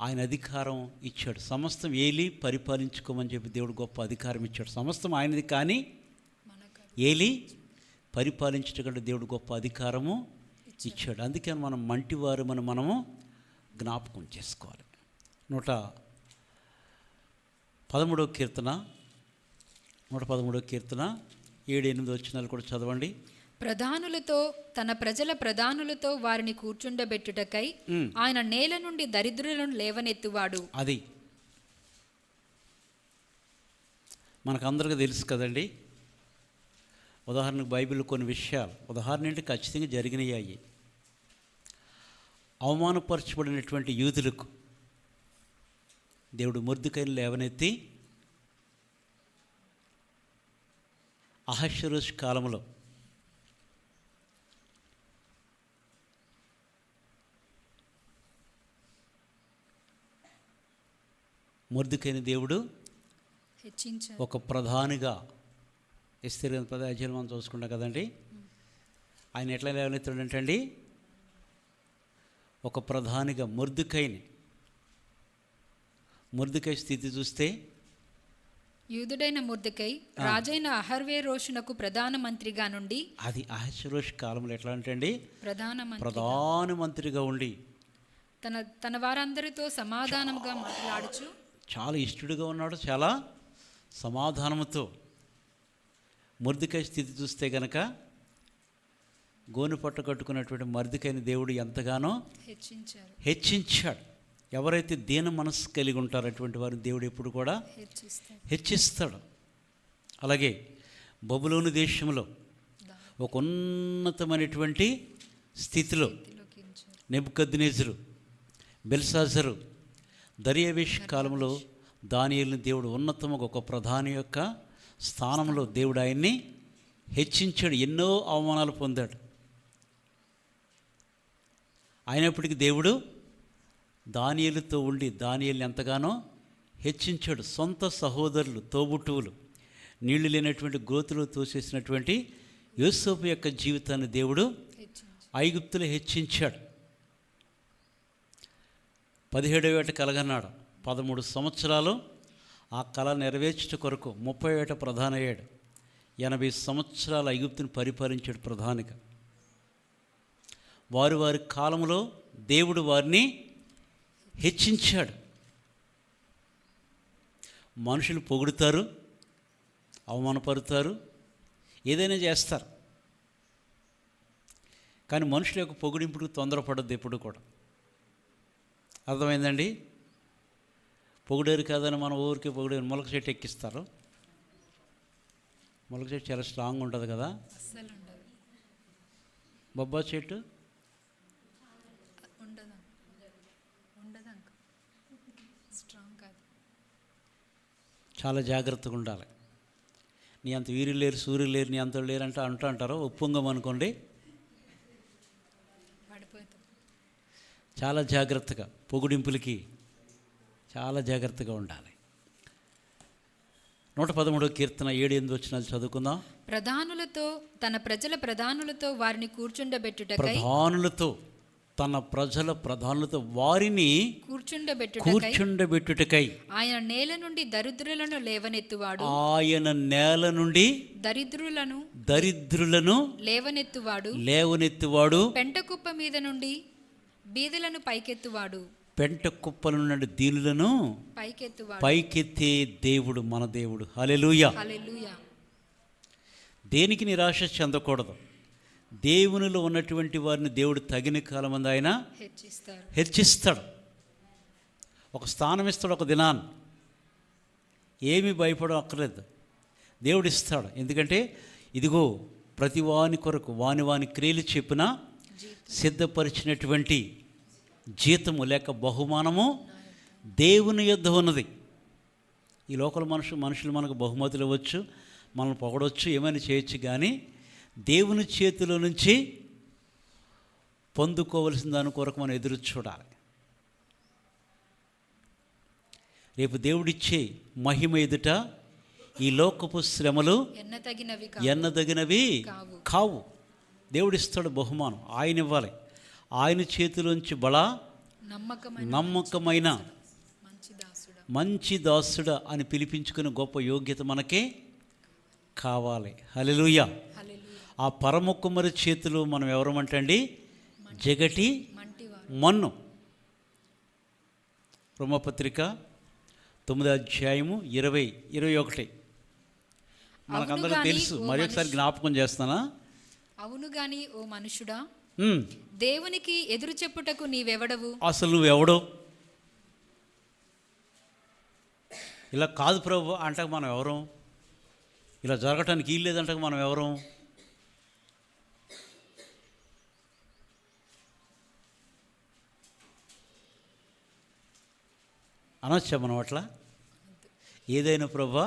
ఆయన అధికారం ఇచ్చాడు. సమస్తం ఏలి పరిపాలించుకోమని చెప్పి దేవుడు గొప్ప అధికారం ఇచ్చాడు. సమస్తం ఆయనది, కానీ ఏలి పరిపాలించటకంటే దేవుడు గొప్ప అధికారము ఇచ్చాడు. అందుకే మనం మంటివారు మనము జ్ఞాపకం చేసుకోవాలి. 113వ కీర్తన 7-8 వచనాలు కూడా చదవండి. తన ప్రజల ప్రధానులతో వారిని కూర్చుండబెట్టుటకై ఆయన నేల నుండి దరిద్రులను లేవనెత్తువాడు. అది మనకందరికీ తెలుసు కదండి. ఉదాహరణకు బైబిల్ కొన్ని విషయాలు ఉదాహరణ ఏంటి ఖచ్చితంగా జరిగినాయి. అవమానపరచబడినటువంటి యూదులకు దేవుడు మొర్దెకైని లేవనెత్తి అహష్వేరోషు కాలంలో మొర్దెకైని దేవుడు హెచ్చించాడు. ఒక ప్రధానిగా ఎస్తేర్ 10వ అధ్యాయం మనం చూసుకుంటాం కదండి. ఆయన ఎట్లా లేవనెత్తాడంటండి, ఒక ప్రధానిగా మొర్దెకై స్థితి చూస్తే యూదుడైన మొర్దెకై రాజైన అహష్వేరోషునకు ప్రధానమంత్రిగా నుండి, అది అహష్వేరోషు కాలంలో ఎట్లా అంటే ప్రధానమంత్రిగా ఉండి తన వారందరితో సమాధానంగా మాట్లాడుచు చాలా ఇష్టడుగా ఉన్నాడు, చాలా సమాధానంతో. మొర్దెకై స్థితి చూస్తే గనక గోను పట్టు కట్టుకున్నటువంటి మొర్దెకైని దేవుడు ఎంతగానో హెచ్చించాడు. ఎవరైతే దీన మనస్సు కలిగి ఉంటారో అటువంటి వారిని దేవుడు ఎప్పుడు కూడా హెచ్చిస్తాడు. అలాగే బబులోను దేశంలో ఒక ఉన్నతమైనటువంటి స్థితిలో నెబుకద్నెజరు, బెల్షాజరు, దర్యావేషు కాలంలో దానియేలుని దేవుడు ఉన్నతముగా ఒక ప్రధాని యొక్క స్థానంలో దేవుడు ఆయన్ని హెచ్చించాడు. ఎన్నో అవమానాలు పొందాడు. అయినప్పటికీ దేవుడు దానియేలుతో ఉండి దానియేలుని ఎంతగానో హెచ్చించాడు. సొంత సహోదరులు, తోబుట్టువులు, నీళ్లు లేనటువంటి గోతులు తోసేసినటువంటి యోసేపు యొక్క జీవితాన్ని దేవుడు ఐగుప్తులో హెచ్చించాడు. 17వ ఏట కలగన్నాడు. 13 సంవత్సరాలు ఆ కళ నెరవేర్చుట కొరకు 30వ ఏట ప్రధాన అయ్యాడు. 80 సంవత్సరాలు ఐగుప్తుని పరిపాలించాడు ప్రధానిగా. వారి కాలంలో దేవుడు వారిని హెచ్చించాడు. మనుషులు పొగుడుతారు, అవమానపరుతారు, ఏదైనా చేస్తారు. కానీ మనుషుల యొక్క పొగిడింపుకు తొందరపడద్దు ఎప్పుడు కూడా. అర్థమైందండి? పొగిడేరు కాదని మనం ఊరికి పొగిడేరు మొలక చెట్టు ఎక్కిస్తారు. మొలక చెట్టు చాలా స్ట్రాంగ్ ఉంటుంది కదా. బొబ్బా చెట్టు చాలా జాగ్రత్తగా ఉండాలి. నీ అంత వీరులు లేరు, సూర్యులు లేరు, నీ అంత లేరు అంటారు. ఒప్పొంగమనుకోండి, చాలా జాగ్రత్తగా, పొగుడింపులకి చాలా జాగ్రత్తగా ఉండాలి. 113వ కీర్తన 7-8 వచనాలు చదువుకుందాం. తన ప్రజల ప్రధానులతో వారిని కూర్చుండబెట్టుటకై వారిని కూర్చుండబెట్టుటకై ఆయన నేల నుండి దరిద్రులను లేవనెత్తువాడు. పెంట కుప్ప మీద నుండి బీదలను పైకెత్తువాడు. పెంట కుప్పల నుండి దీనులను పైకెత్తే దేవుడు మన దేవుడు. హల్లెలూయా. దేనికి నిరాశ చెందకూడదు. దేవునిలో ఉన్నటువంటి వారిని దేవుడు తగిన కాలమంది ఆయన హెచ్చిస్తాడు. ఒక స్థానం ఇస్తాడు, ఒక దినాన్ని. ఏమీ భయపడం అక్కర్లేదు, దేవుడు ఇస్తాడు. ఎందుకంటే ఇదిగో ప్రతి వాని కొరకు వాని క్రియలు చెప్పిన సిద్ధపరిచినటువంటి జీతము లేక బహుమానము దేవుని యొద్ద ఉన్నది. ఈ లోకల్ మనుషులు మనకు బహుమతులు ఇవ్వచ్చు, మనల్ని పొగడవచ్చు, ఏమైనా చేయొచ్చు. కానీ దేవుని చేతిలో నుంచి పొందుకోవలసిన దాని కొరకు మనం ఎదురు చూడాలి. రేపు దేవుడిచ్చే మహిమ ఎదుట ఈ లోకపు శ్రమలు ఎన్నదగినవి కావు. దేవుడిస్తాడు బహుమానం, ఆయన ఇవ్వాలి. ఆయన చేతిలోంచి నమ్మకమైన మంచి దాసుడా అని పిలిపించుకునే గొప్ప యోగ్యత మనకే కావాలి. హల్లెలూయా. ఆ పరమ కుమ్మరి చేతిలో మనం ఎవరమంటండి? జగటి మంటివారు. మన్ను. రోమపత్రిక 9వ అధ్యాయము 20-21 మనకందరూ అవును గాని తెలుసు. ఓ మరి ఒకసారి జ్ఞాపకం చేస్తానా? అవును గాని ఓ మనుషుడా, ఉమ్, దేవునికి ఎదురు చెప్పుటకు నీవెవడవు? అసలు నువ్వెవడో? ఇలా కాదు ప్రభు అంటకు మనం ఎవరం? ఇలా జరగటానికి వీలు లేదంటకు మనం ఎవరం? అనొచ్చా మనం అట్లా? ఏదైనా ప్రభా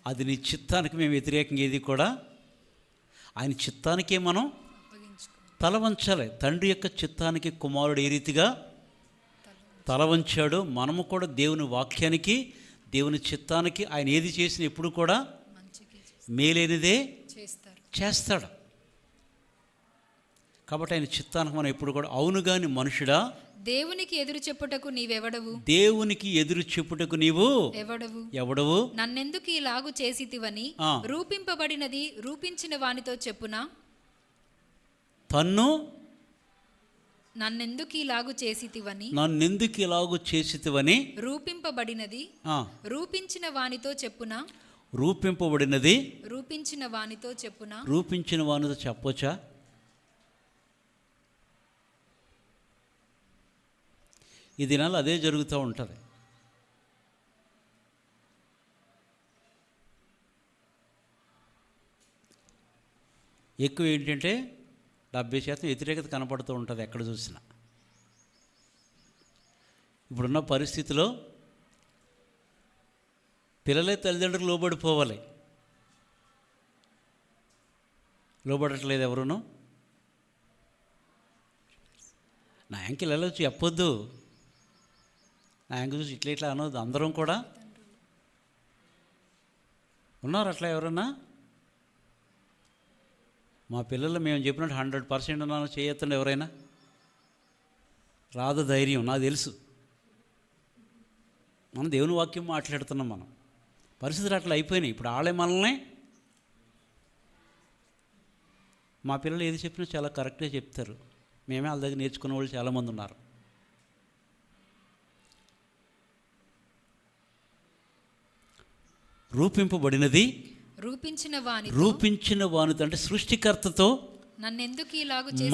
అది నీ చిత్తానికి మేము వ్యతిరేకంగా ఏది కూడా, ఆయన చిత్తానికే మనం తల వంచాలి. తండ్రి యొక్క చిత్తానికి కుమారుడు ఏ రీతిగా తల వంచాడో మనము కూడా దేవుని వాక్యానికి, దేవుని చిత్తానికి ఆయన ఏది చేసినా ఎప్పుడు కూడా మేలైనదే చేస్తాడు. కాబట్టి ఆయన చిత్తానికి మనం ఎప్పుడు కూడా అవును గాని మనుషుడా, దేవునికి ఎదురు చెప్పుటకు నీవెవడవు? దేవునికి ఎదురు చెప్పుటకు నీవు ఎవడవు? నన్నెందుకు ఇలాగు చేసితివని రూపింపబడినది రూపించిన వానితో చెప్పునా? తన్ను నన్నెందుకు ఇలాగు చేసితివని రూపింపబడినది రూపించిన వానితో చెప్పునా? రూపింపబడినది రూపించిన వానితో చెప్పునా? రూపించిన వానితో చెప్పొచ్చా? ఈ దినాలు అదే జరుగుతూ ఉంటుంది. ఎక్కువ ఏంటంటే 70% వ్యతిరేకత కనపడుతూ ఉంటుంది ఎక్కడ చూసినా. ఇప్పుడున్న పరిస్థితిలో పిల్లలే తల్లిదండ్రులు లోబడిపోవాలి. లోబడట్లేదు ఎవరును. నా యాంకిల్ వెళ్ళొచ్చు చెప్పొద్దు, నా యాంకిల్ చూసి ఇట్లా ఇట్లా అనొద్దు. అందరం కూడా ఉన్నారు అట్లా. ఎవరన్నా మా పిల్లలు మేము చెప్పినట్టు 100% ఉన్నాను చేయొద్దండి. ఎవరైనా రాదు ధైర్యం, నాకు తెలుసు. మనం దేవుని వాక్యం మాట్లాడుతున్నాం. మనం పరిస్థితులు అట్లా అయిపోయినాయి. ఇప్పుడు వాళ్ళే మనల్ని, మా పిల్లలు ఏది చెప్పినా చాలా కరెక్ట్గా చెప్తారు. మేమే వాళ్ళ దగ్గర నేర్చుకునే వాళ్ళు చాలామంది ఉన్నారు. రూపింపబడినది రూపించిన వానితో అంటే సృష్టికర్తతో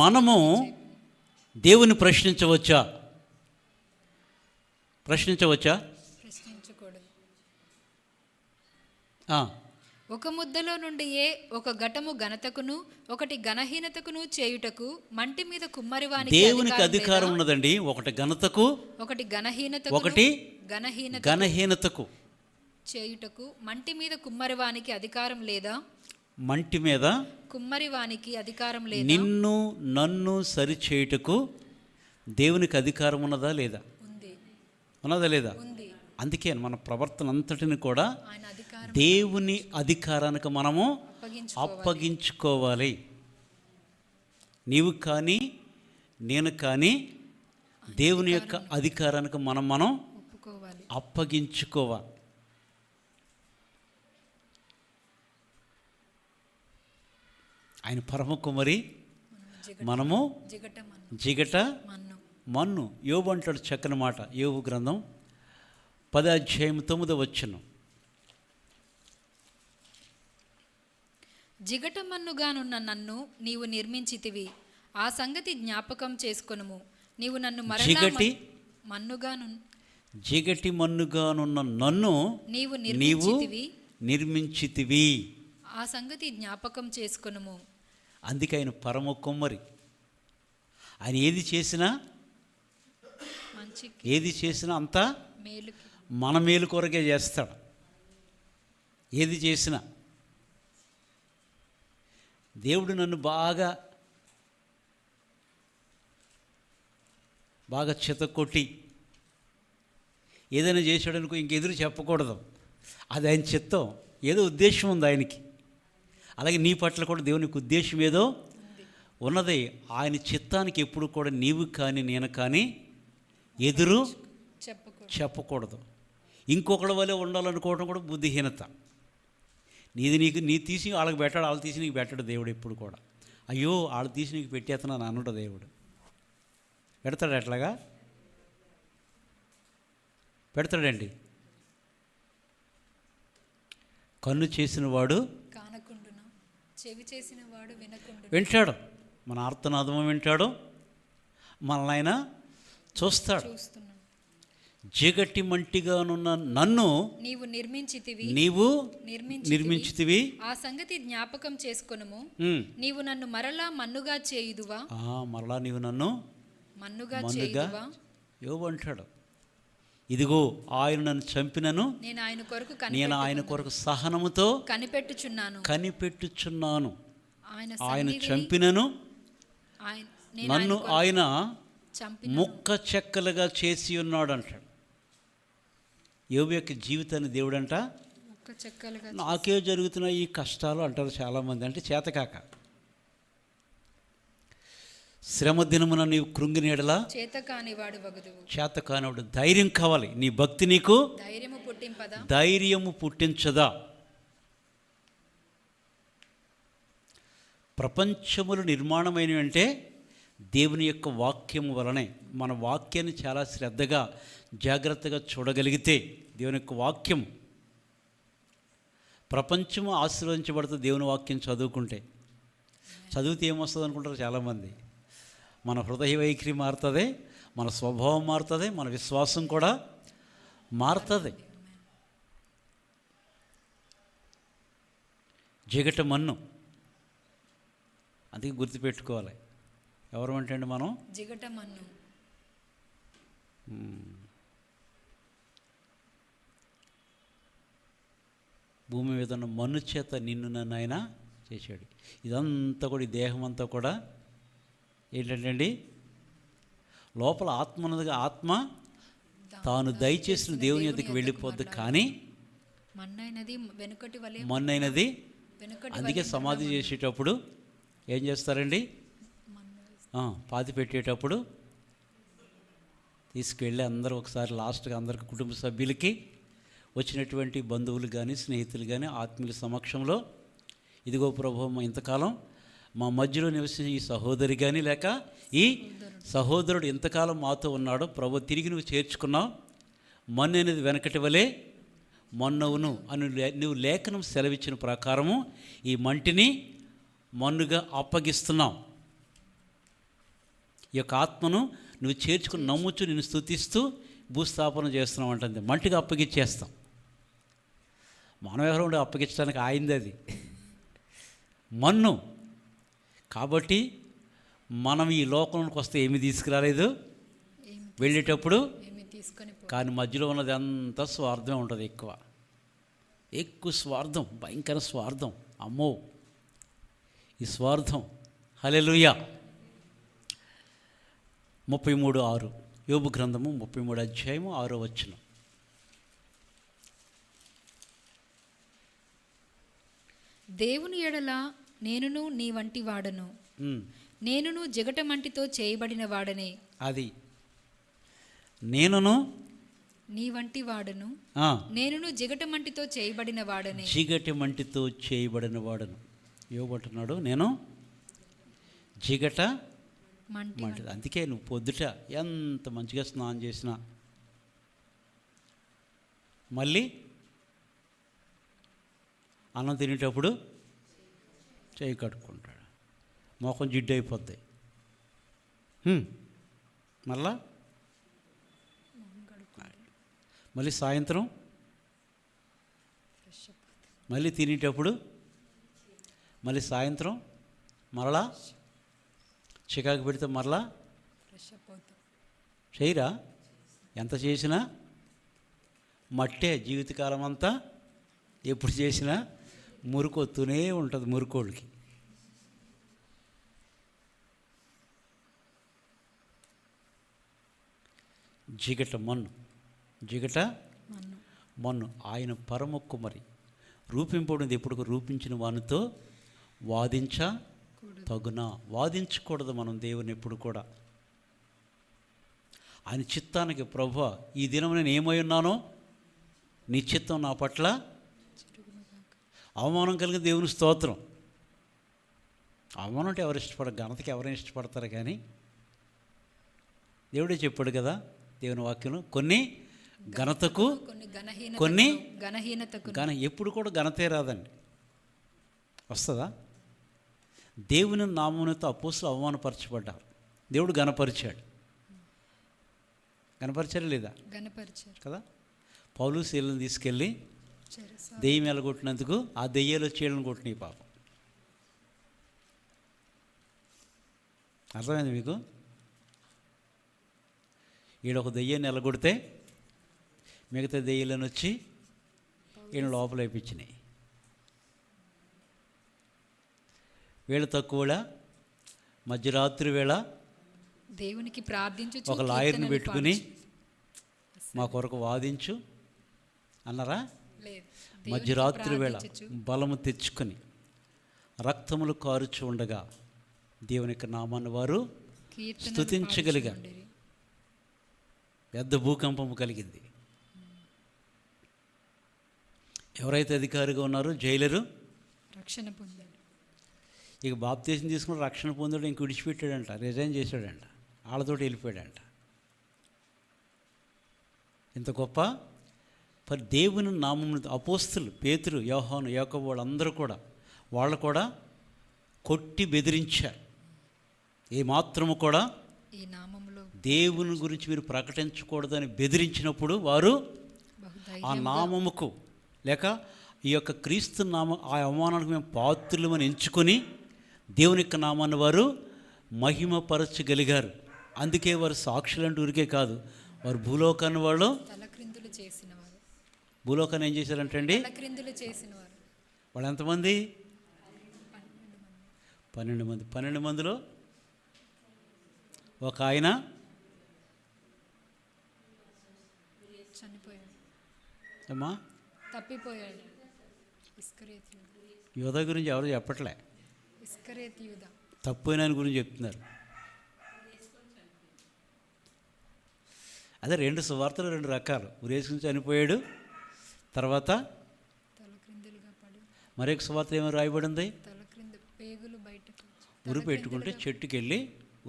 మనము దేవుని ప్రశ్నించవచ్చా? ప్రశ్నించకూడదు. ఒక ముద్దలో నుండి ఒక ఘటము ఘనతకును ఒకటి ఘనహీనతకును చేయుటకు మంటి మీద కుమ్మరివానికి దేవునికి అధికారం ఉన్నదండి. ఒకటి ఘనతకు ఒకటి ఘనహీనతకు ఒకటి ఘనహీనతకు చేయుటకు మంటి మీద కుమ్మరివానికి అధికారం లేదా? మంటి మీద కుమ్మరివానికి అధికారం లేదా? నిన్ను నన్ను సరి చేయుటకు దేవునికి అధికారం ఉన్నదా లేదా? ఉన్నదా లేదా? అందుకే మన ప్రవర్తన అంతటిని కూడా దేవుని అధికారానికి మనము అప్పగించుకోవాలి. నీవు కానీ నేను కానీ దేవుని యొక్క అధికారానికి మనం అప్పగించుకోవాలి. ఆయన పరమ కుమారి, మనము జిగట మన్ను. యోబు అంటాడు చక్కని మాట. యోబు గ్రంథం 10వ అధ్యాయం 9వ వచనం. జిగటమన్నుగానున్న నన్ను నీవు నిర్మించితివి, ఆ సంగతి జ్ఞాపకం చేసుకొనుము. నీవు నన్ను జిగటి మన్నుగానున్న నన్ను నీవు నిర్మించితివి, ఆ సంగతి జ్ఞాపకం చేసుకొనుము. అందుకే ఆయన పరమ కుమ్మరి. ఆయన ఏది చేసినా అంతా మన మేలు కొరకే చేస్తాడు. ఏది చేసినా దేవుడు నన్ను బాగా చితకొట్టి ఏదైనా చేశాడనుకో ఇంకెదురు చెప్పకూడదు. అది ఆయన చిత్తం, ఏదో ఉద్దేశం ఉంది ఆయనకి. అలాగే నీ పట్ల కూడా దేవునికి ఉద్దేశం ఏదో ఉన్నది. ఆయన చిత్తానికి ఎప్పుడు కూడా నీవు కానీ నేను కానీ ఎదురు చెప్పకూడదు. ఇంకొకటి వల్లే ఉండాలనుకోవడం కూడా బుద్ధిహీనత. నీ తీసి వాళ్ళకి పెట్టాడు, వాళ్ళు తీసి నీకు పెట్టాడు దేవుడు ఎప్పుడు కూడా. అయ్యో వాళ్ళు తీసి నీకు పెట్టేస్తున్నాను అన్నాడు దేవుడు. పెడతాడు ఎట్లాగా? పెడతాడండి. కన్ను చేసిన వాడు కానకుండును, చెవి చేసిన వాడు వినకుండును. వింటాడు, మన ఆర్తనాదము వింటాడు, మనల్ని ఆయన చూస్తాడు. చీకటి మంటిగానున్న నన్ను నీవు నిర్మించితివి, ఆ సంగతి జ్ఞాపకం చేసుకొనుము. నీవు నన్ను మరలా మన్నుగా చేయుదువా? మరలా నీవు నన్ను మన్నుగా చేయుదువా? యోబు అంటాడు, ఇదిగో ఆయన నన్ను చంపినను నేను ఆయన కొరకు సహనముతో కనిపెట్టుచున్నాను. ఆయన చంపినను నన్ను ఆయన ముక్క చెక్కలుగా చేసి ఉన్నాడు అంటాడు. యోబు యొక్క జీవితాన్ని దేవుడంట నాకే జరుగుతున్న ఈ కష్టాలు అంటారు చాలామంది. అంటే చేతకాక, శ్రమ దినమున నీవు కృంగిన ఎడల చేతకానివాడు. ధైర్యం కావాలి. నీ భక్తి నీకు ధైర్యము పుట్టించదా? ప్రపంచములు నిర్మాణమైనవి అంటే దేవుని యొక్క వాక్యము వలనే. మన వాక్యాన్ని చాలా శ్రద్ధగా జాగ్రత్తగా చూడగలిగితే, దేవుని యొక్క వాక్యం, ప్రపంచము ఆశీర్వదించబడుతుంది దేవుని వాక్యం చదువుకుంటే. చదివితే ఏమొస్తుంది అనుకుంటారు చాలామంది. మన హృదయ వైఖరి మారుతుంది, మన స్వభావం మారుతుంది, మన విశ్వాసం కూడా మారుతుంది. జిగట మన్ను, అందుకే గుర్తుపెట్టుకోవాలి. ఎవరు అంటే అండి మనం జిగట మన్ను. భూమి మీద ఉన్న మన్ను చేత నిన్ను నన్ను ఆయన చేశాడు. ఇదంతా కూడా, ఈ దేహం అంతా కూడా ఏంటంటే లోపల ఆత్మ ఉన్నదిగా. ఆత్మ తాను దయచేసిన దేవుని యొద్దకు వెళ్ళిపోద్ది, కానీ మన్నైనది. అందుకే సమాధి చేసేటప్పుడు ఏం చేస్తారండి? పాతి పెట్టేటప్పుడు తీసుకువెళ్ళి అందరూ ఒకసారి లాస్ట్గా అందరికి, కుటుంబ సభ్యులకి, వచ్చినటువంటి బంధువులు కానీ స్నేహితులు కానీ ఆత్మీయుల సమక్షంలో, ఇదిగో ప్రభు, ఇంతకాలం మా మధ్యలో నివసించిన ఈ సహోదరి కానీ లేక ఈ సహోదరుడు ఇంతకాలం మాతో ఉన్నాడు, ప్రభు తిరిగి నువ్వు చేర్చుకున్నావు, మన్ను అనేది వెనకటి వలె మన్నవును అని నువ్వు లేఖనం సెలవిచ్చిన ప్రకారము ఈ మంటిని మన్నుగా అప్పగిస్తున్నావు. ఈ యొక్క ఆత్మను నువ్వు చేర్చుకుని నమ్ముచు నిన్ను స్తుతిస్తూ భూస్థాపన చేస్తున్నావు అంటుంది. మంటిగా అప్పగిచ్చేస్తాం. మనం ఎవరు ఉండే అప్పగించడానికి ఆయింది అది మన్ను. కాబట్టి మనం ఈ లోకంలోకి వస్తే ఏమి తీసుకురాలేదు వెళ్ళేటప్పుడు, కానీ మధ్యలో ఉన్నది అంతా స్వార్థమే ఉంటుంది. ఎక్కువ స్వార్థం, భయంకర స్వార్థం. అమ్మో ఈ స్వార్థం. హల్లెలూయా. 33:6 యోబు గ్రంథము 33 అధ్యాయము 6వ వచనం. దేవుని ఎడల నేనును నీ వంటి వాడను, నేనును జిగటమంటితో చేయబడిన వాడనే. అది నేనును నీ వంటి వాడను, నేనును జిగటమంటితో చేయబడిన వాడనే. జిగటమంటితో చేయబడిన వాడను. యోబు అంటున్నాడు, నేను జిగట మంటి. అందుకే నువ్వు పొద్దుట ఎంత మంచిగా స్నానం చేసినా మళ్ళీ అన్నం తినేటప్పుడు చేయి కడుక్కుంటాడు, మొఖం జిడ్డు అయిపోద్ది. మళ్ళీ సాయంత్రం మళ్ళీ తినేటప్పుడు మళ్ళీ సాయంత్రం మరలా చికాకు పెడితే మరలా చేయరా? ఎంత చేసినా మట్టే జీవితకాలం అంతా. ఎప్పుడు చేసినా మురుకొత్తూనే ఉంటుంది మురుకోళ్ళకి. జిగట మన్ను ఆయన పరమ కుమరి. రూపింపబడింది ఎప్పుడు? రూపించిన వానితో వాదించకూడదు మనం దేవుని ఎప్పుడు కూడా. ఆయన చిత్తానికి, ప్రభువా ఈ దినం నేను ఏమై ఉన్నానో నీ చిత్తం నా పట్ల అవమానం కలిగిన దేవుని స్తోత్రం. అవమానం అంటే ఎవరు ఇష్టపడరు, ఘనతకి ఎవరైనా ఇష్టపడతారు, కానీ దేవుడే చెప్పాడు కదా దేవుని వాక్యం, కొన్ని ఘనతకు కొన్ని కొన్ని ఘనహీనతకు. ఎప్పుడు కూడా ఘనతే రాదండి, వస్తుందా? దేవుని నామమునతో అపోస్తులు అవమానపరచబడ్డారు, దేవుడు గణపరిచాడు. గణపరిచారా లేదా? గణపరిచారు కదా. పౌలు శీలను తీసుకెళ్ళి దెయ్యం ఎలగొట్టినందుకు ఆ దెయ్యాలు చీలను కొట్టినాయి పాపం. అర్థమైంది మీకు? ఈడొక దెయ్యాన్ని ఎలగొడితే మిగతా దెయ్యాలను వచ్చి ఈయన లోపల వేయించినాయి. వేళ తక్కువ మధ్యరాత్రి వేళ దేవునికి ప్రార్థించు, ఒక లాయర్ని పెట్టుకుని మా కొరకు వాదించు అన్నారా? మధ్యరాత్రి వేళ బలము తెచ్చుకొని రక్తములు కారుచు ఉండగా దేవుని యొక్క నామాన్ని వారు స్తుతించగలిగారు. పెద్ద భూకంపము కలిగింది. ఎవరైతే అధికారిగా ఉన్నారో జైలరు రక్షణ పొందాడు. ఇక బాప్తీసం తీసుకుని రక్షణ పొందాడు, ఇంక విడిచిపెట్టాడంట, రిజైన్ చేశాడంట, వాళ్ళతోటి వెళ్ళిపోయాడంట. ఇంత గొప్ప మరి దేవుని నామమును అపోస్తులు పేతురు, యోహాను, యాకోబు వాళ్ళందరూ కూడా వాళ్ళు కూడా కొట్టి బెదిరించారు. ఏమాత్రము కూడా ఈ నామములో దేవుని గురించి మీరు ప్రకటించకూడదని బెదిరించినప్పుడు వారు ఆ నామముకు లేక ఈ యొక్క క్రీస్తు నామం ఆ అవమానానికి మేము పాత్రులమని ఎంచుకొని దేవుని యొక్క నామాన్ని వారు మహిమపరచగలిగారు. అందుకే వారు సాక్షులంటూ ఊరికే కాదు, వారు భూలోకాన్ని వాళ్ళు తలక్రిందులు చేసిన వారు. భూలోకాన్ని ఏం చేశారంటే అండి, తలక్రిందులు చేసిన వారు. వాళ్ళు ఎంతమంది? 12 మంది. 12 మందిలో ఒక ఆయన చనిపోయాడు, అమ్మా తప్పిపోయాడు. ఇస్కరియోతు యోధ గురించి ఎవరు చెప్పట్లే, ఇస్కరియోతు యూదా తప్పోయిన ఆయన గురించి చెప్తున్నారు. అదే 2 సువార్తలు 2 రకాలు. ఉరేసుకుని చనిపోయాడు, తర్వాత తలక్రిందులుగా పడి. మరొక సువార్త ఏమో రాయబడింది, తలక్రిందు పేగులు బయటకు ఉరి పెట్టుకుంటే చెట్టుకి వెళ్ళి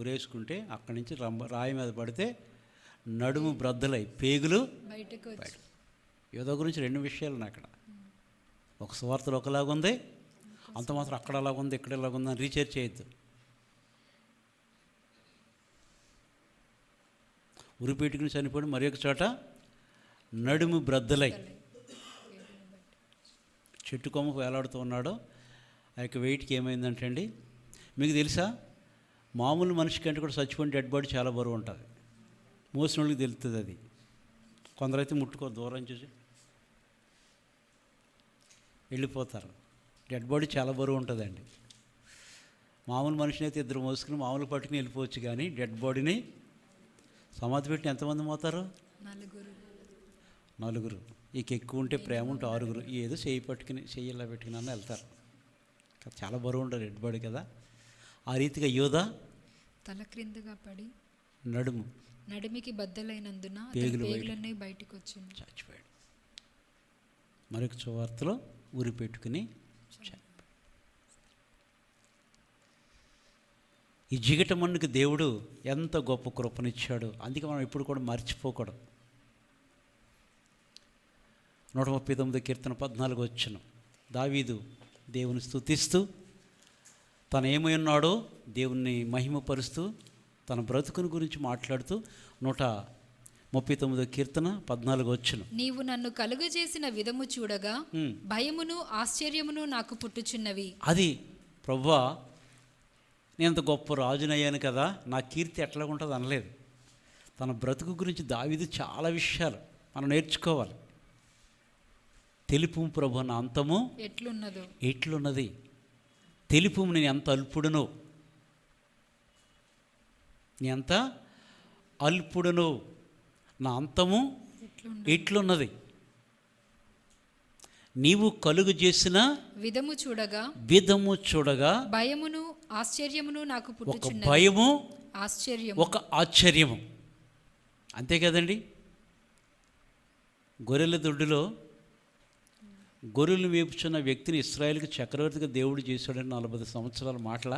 ఉరేసుకుంటే అక్కడి నుంచి రాయి మీద పడితే నడుము బ్రద్దలై పేగులు బయటకు వచ్చి. యోధ గురించి 2 విషయాలు ఉన్నాయి అక్కడ. ఒక సువార్తలు ఒకలాగుంది, అంత మాత్రం అక్కడ అలాగుంది ఇక్కడ ఎలాగుంది అని రీసెర్చ్ చేయొద్దు. ఉరి పెట్టుకుని చనిపోయి మరి ఒక చోట నడుము బ్రద్దలై చెట్టు కొమ్మకు వేలాడుతూ ఉన్నాడు. ఆ యొక్క వెయిట్కి ఏమైందంటే అండి, మీకు తెలుసా, మామూలు మనిషి కంటే కూడా చచ్చిపోయిన డెడ్ బాడీ చాలా బరువు ఉంటుంది. మోసిన వాళ్ళకి తెలుస్తుంది అది. కొందరైతే ముట్టుకోరు, దూరం చూసి వెళ్ళిపోతారు. డెడ్ బాడీ చాలా బరువు ఉంటుందండి. మామూలు మనిషిని అయితే 2 మోసుకుని మామూలు పట్టుకుని వెళ్ళిపోవచ్చు, కానీ డెడ్ బాడీని సమాధి పెట్టిన ఎంతమంది మోతారు? 4. ఇక ఎక్కువ ఉంటే ప్రేమ ఉంటే 6. ఏదో చెయ్యి పట్టుకుని చెయ్యిలా పెట్టుకుని అన్న వెళ్తారు. చాలా బరువు ఉంటుంది డెడ్ బాడీ కదా. ఆ రీతిగా యోధ తలక్రిందుగా పడి నడుమికి బద్దలైనందున పేగులన్నీ బయటకు వచ్చింది, చచ్చిపోయాడు. మరొక సువార్తలో ఉరి పెట్టుకుని ఈ జిగట మన్నుకి దేవుడు ఎంత గొప్ప కృపనిచ్చాడు. అందుకే మనం ఎప్పుడు కూడా మర్చిపోకూడదు. 139 కీర్తన 14 వచ్చిన దావీదు దేవుని స్తుతిస్తూ తను ఏమై ఉన్నాడో దేవుణ్ణి మహిమపరుస్తూ తన బ్రతుకుని గురించి మాట్లాడుతూ 139 కీర్తన 14 వచ్చిన నీవు నన్ను కలుగజేసిన విధము చూడగా భయమును ఆశ్చర్యమును నాకు పుట్టుచున్నవి. అది ప్రభువా, నేను అంత గొప్ప రాజునయ్యాను కదా, నా కీర్తి ఎట్లా ఉంటుంది అనలేదు. తన బ్రతుకు గురించి దావీదు చాలా విషయాలు మనం నేర్చుకోవాలి. తెలుపు ప్రభు నా అంతము ఎట్లున్నది, తెలుపు నేను ఎంత అల్పుడును, నీ ఎంత అల్పుడును, నా అంతము ఎట్లున్నది. నీవు కలుగు చేసిన విధము చూడగా భయమును ఆశ్చర్యమును నాకు పుట్టుచున్నది. ఒక భయము ఒక ఆశ్చర్యము. అంతే కదండి. గొర్రెల దొడ్డులో గొర్రెలు మేపుచున్న వ్యక్తిని ఇశ్రాయేలుకి చక్రవర్తిగా దేవుడు చేశాడని 40 సంవత్సరాల మాటల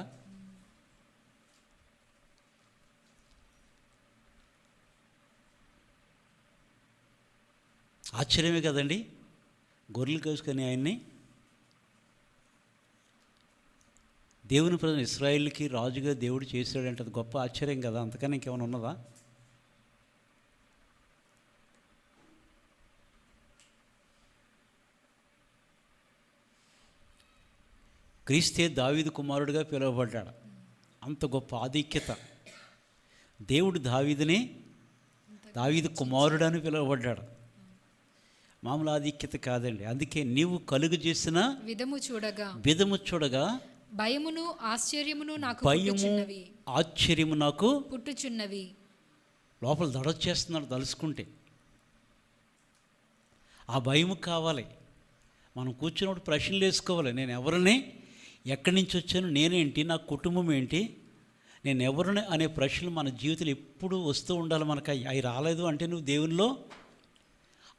ఆశ్చర్యమే కదండి. గొర్రెలు కోసుకొని ఆయన్ని దేవుని ప్రజలు ఇశ్రాయేలుకి రాజుగా దేవుడు చేశాడంటే అది గొప్ప ఆశ్చర్యం కదా. అంతకన్నా ఇంకేమైనా ఉన్నదా? క్రీస్తే దావీదు కుమారుడిగా పిలువబడ్డాడు. అంత గొప్ప ఆధిక్యత. దేవుడు దావీదు కుమారుడు అని పిలువబడ్డాడు. మామూలు ఆధిక్యత కాదండి. అందుకే నీవు కలుగు చేసిన విధము చూడగా భయమును ఆశ్చర్యమును నాకు పుట్టుచున్నవి. లోపల దడొచ్చేస్తున్నాడు తలుసుకుంటే. ఆ భయము కావాలి. మనం కూర్చున్నప్పుడు ప్రశ్నలు వేసుకోవాలి. నేను ఎవరిని, ఎక్కడి నుంచి వచ్చాను, నేనేంటి, నా కుటుంబం ఏంటి, నేను ఎవరిని అనే ప్రశ్నలు మన జీవితంలో ఎప్పుడూ వస్తూ ఉండాలి. మనకు అవి రాలేదు అంటే నువ్వు దేవునిలో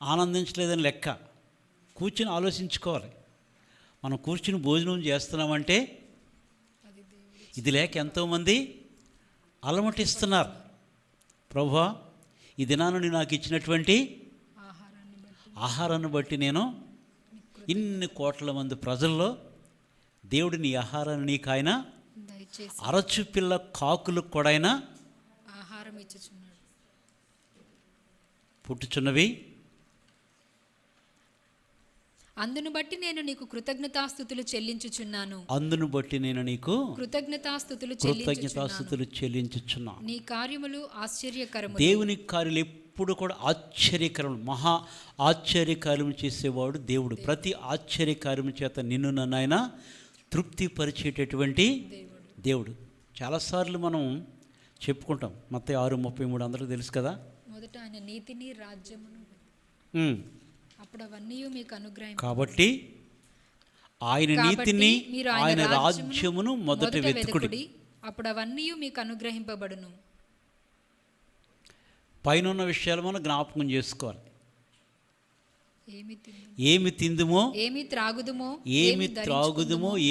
ఆనందించలేదని లెక్క. కూర్చుని ఆలోచించుకోవాలి. మనం కూర్చుని భోజనం చేస్తున్నామంటే ఇది లేక ఎంతోమంది అలమటిస్తున్నారు. ప్రభువా, ఈ దినాన్ని నాకు ఇచ్చినటువంటి ఆహారాన్ని బట్టి నేను ఇన్ని కోట్ల మంది ప్రజల్లో దేవుడు నీ ఆహారాన్ని నీకు ఆయన అరచు పిల్ల కాకులకు కూడా ఆయన ఆహారం ఇచ్చుచున్నాడు. పుట్టుచున్నవి. అందును బట్టి నేను నీకు కృతజ్ఞతాస్తుతులు చెల్లించుచున్నాను. అందును బట్టి నేను నీకు కృతజ్ఞతాస్తుతులు చెల్లించుచున్నాను. నీ కార్యములు ఆశ్చర్యకరములు. దేవుని కార్యాలు ఎప్పుడు కూడా ఆశ్చర్యకరములు, మహా ఆశ్చర్యకార్యము చేసేవాడు దేవుడు. ప్రతి ఆశ్చర్యకార్యము చేత నిన్ను నన్ను ఆయన తృప్తిపరిచేటటువంటి దేవుడు. చాలాసార్లు మనం చెప్పుకుంటాం. మత్తయి 6:33 అందరికీ తెలుసు కదా. మొదట ఆయన నీతిని రాజ్యమును అప్పుడు అవన్నీ మీకు అనుగ్రహం. కాబట్టి ఆయన నీతిని ఆయన రాజ్యమును మొదట వెతుకుడి, అప్పుడు అవన్నీ మీకు అనుగ్రహింపబడును. పైన ఉన్న విషయాలు మనం జ్ఞాపకం చేసుకోవాలి. ఏమి తిందుమో, ఏమి త్రాగుదుమో,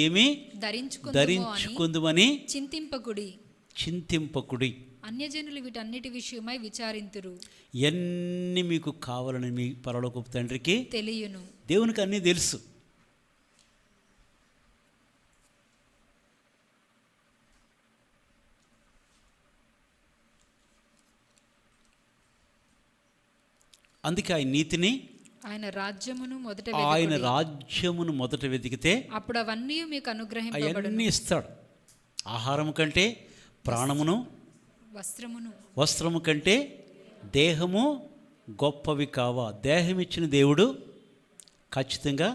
ఏమి ధరించుకుందుమని చింతింపకుడి. అన్యజనులు వీటన్నిటి విషయమై విచారింతురు. ఎన్ని మీకు కావాలని మీ పరలోకపు తండ్రికి తెలియను. దేవునికి అన్నీ తెలుసు. అందుకే ఆయన నీతిని ఆయన రాజ్యమును మొదట వెతికితే అప్పుడు అవన్నీ మీకు అనుగ్రహింపబడును. అవన్నీ ఇస్తాడు. ఆహారము కంటే ప్రాణమును, వస్త్రము కంటే దేహము గొప్పవి కావా. దేహం ఇచ్చిన దేవుడు ఖచ్చితంగా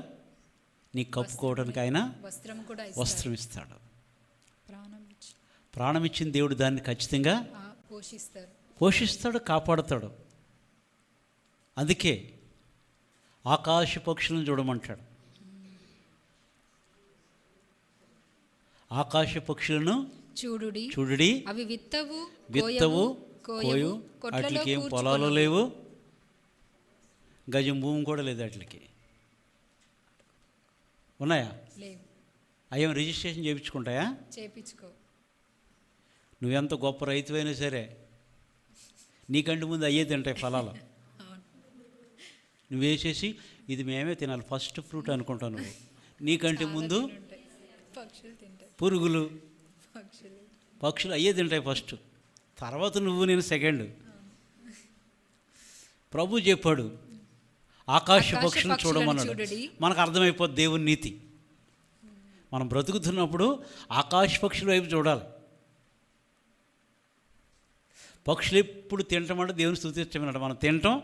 నీ కప్పుకోవడానికి ఆయన వస్త్రం ఇస్తాడు. ప్రాణం ఇచ్చిన దేవుడు దాన్ని ఖచ్చితంగా పోషిస్తాడు, కాపాడుతాడు. అందుకే ఆకాశ పక్షులను చూడమంటాడు. ఆకాశ పక్షులను చూడుడి, అవి విత్తవు, కోయు, వాటికి ఏం పొలాలు లేవు, గజం భూమి కూడా లేదు వాటికి. ఉన్నాయా? అయ్యేం రిజిస్ట్రేషన్ చేయించుకుంటాయా? నువ్వెంత గొప్ప రైతువైనా సరే నీకంటి ముందు అయ్యే తింటాయి ఫలాలు. నువ్వు వేసేసి ఇది మేమే తినాలి ఫస్ట్ ఫ్రూట్ అనుకుంటావు. నువ్వు నీకంటే ముందు పురుగులు, పక్షులు అయ్యే తింటాయి ఫస్ట్, తర్వాత నువ్వు నేను సెకండ్. ప్రభు చెప్పాడు ఆకాశ పక్షులను చూడమన్నాడు. మనకు అర్థమైపోద్ది దేవుని నీతి. మనం బ్రతుకుతున్నప్పుడు ఆకాశ పక్షుల వైపు చూడాలి. పక్షులు ఎప్పుడు తింటామంటే దేవుని స్తుతించమన్నాడు. మనం తింటాం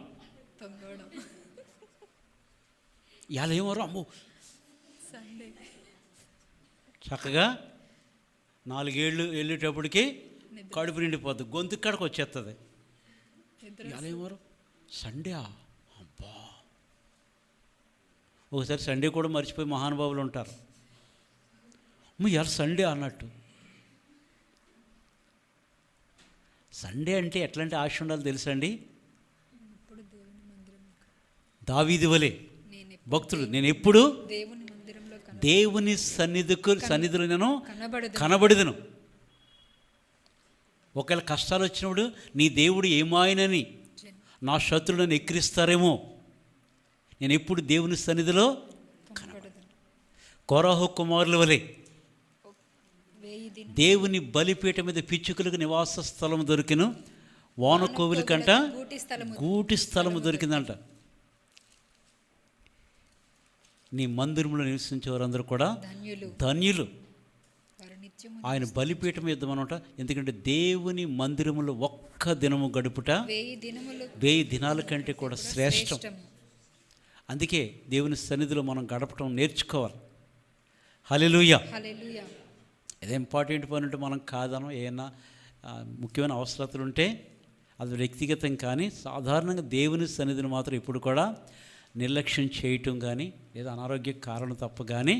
ఇలా ఏమో అమ్మో చక్కగా 4 ఏళ్ళు వెళ్ళేటప్పటికి కడుపు నిండిపోద్ది, గొంతు కాడికి వచ్చేస్తుంది. ఇలా ఏమో సండే అబ్బా. ఒకసారి సండే కూడా మర్చిపోయి మహానుభావులు ఉంటారు. ఇవాళ సండే అన్నట్టు. సండే అంటే ఎట్లాంటి ఆశ ఉండాలి తెలుసండి. దావీదు వలె భక్తుడు నేను ఎప్పుడు దేవుని సన్నిధిలో నేను కనబడదును. ఒకవేళ కష్టాలు వచ్చినప్పుడు నీ దేవుడు ఏమాయనని నా శత్రువులను ఎక్కిరిస్తారేమో నేను ఎప్పుడు దేవుని సన్నిధిలో కనబడదు. కోరాహు కుమారుల వలె 1000 దినం దేవుని బలిపీఠ మీద పిచ్చుకలకు నివాస స్థలము దొరికిను, వానకోవిలి కంట గూటి స్థలము దొరికిందంట. నీ మందిరంలో నివసించే వారందరూ కూడా ధన్యులు. వారు నిత్యము ఆయన బలిపీఠం యుద్ధమనమాట. ఎందుకంటే దేవుని మందిరములో ఒక్క దినము గడుపుట 1000 దినాల కంటే కూడా శ్రేష్టం. అందుకే దేవుని సన్నిధిలో మనం గడపటం నేర్చుకోవాలి. హల్లెలూయా. హల్లెలూయా. ఏదో ఇంపార్టెంట్ పని ఉంటే మనం కాదనం, ఏమైనా ముఖ్యమైన అవసరతలు ఉంటే అది వ్యక్తిగతం, కానీ సాధారణంగా దేవుని సన్నిధిని మాత్రం ఎప్పుడు కూడా నిర్లక్ష్యం చేయటం కానీ లేదా అనారోగ్య కారణం తప్ప కానీ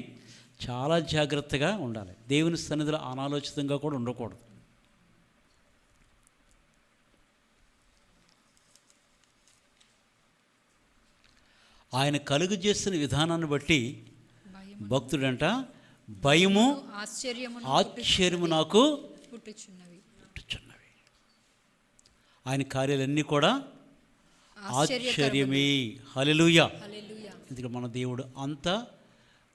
చాలా జాగ్రత్తగా ఉండాలి. దేవుని సన్నిధిలో అనాలోచితంగా కూడా ఉండకూడదు. ఆయన కలుగు చేసిన విధానాన్ని బట్టి భక్తుడంట భయము ఆశ్చర్యము నాకు పుట్టుచున్నవి. ఆయన కార్యాలన్నీ కూడా ఆశ్చర్యమే. హల్లెలూయా. ఎందుకంటే మన దేవుడు అంత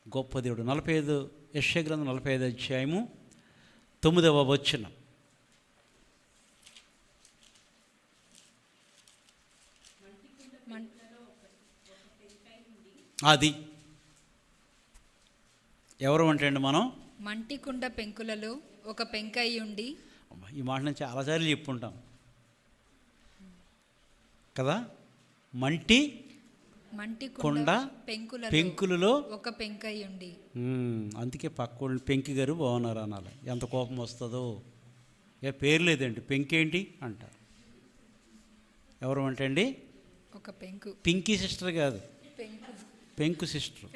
గొప్ప దేవుడు. 45 యెషయా గ్రంథం 45 అధ్యాయము 9వ వచనం. అది ఎవరు అంటే అండి, మనం మంటికుండ పెంకులలో ఒక పెంకై ఉండి. ఈ మాట నేను చాలాసార్లు చెప్పుకుంటాం కదా. మంటికుండ పెంకులలో ఒక పెంకై ఉండి. అందుకే పక్క పెంకి గారు బాగున్నారు అనాలి. ఎంత కోపం వస్తుందో. పేరు లేదండి, పెంకేంటి అంటారు. ఎవరు అంటే అండి, ఒక పెంకు. పింకీ సిస్టర్ కాదు, పెంకు సిస్టర్.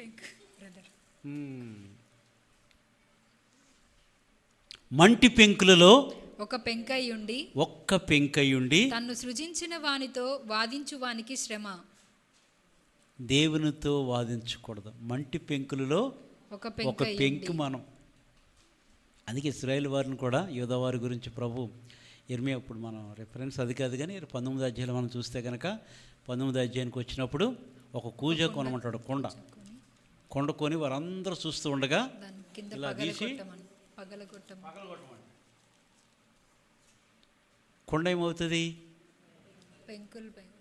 మంటి పెంకులలో ఒక పెంకై ఉండి తన్ను సృజించిన వానితో వాదించు వానికి శ్రమ. దేవునితో వాదించకూడదు. మంటి పెంకులలో ఒక పెంకు మనం. అందుకే ఇశ్రాయేలు వారిని కూడా యూదావారి గురించి ప్రభు ఇర్మియా, ఇప్పుడు మనం రెఫరెన్స్ అది కాదు కానీ 19వ అధ్యాయంలో మనం చూస్తే కనుక 19వ అధ్యాయానికి వచ్చినప్పుడు ఒక కూజ కొనమంటాడు. కొండ కొని వారందరూ చూస్తూ ఉండగా ఇలా తీసి కొండ ఏమవుతుంది,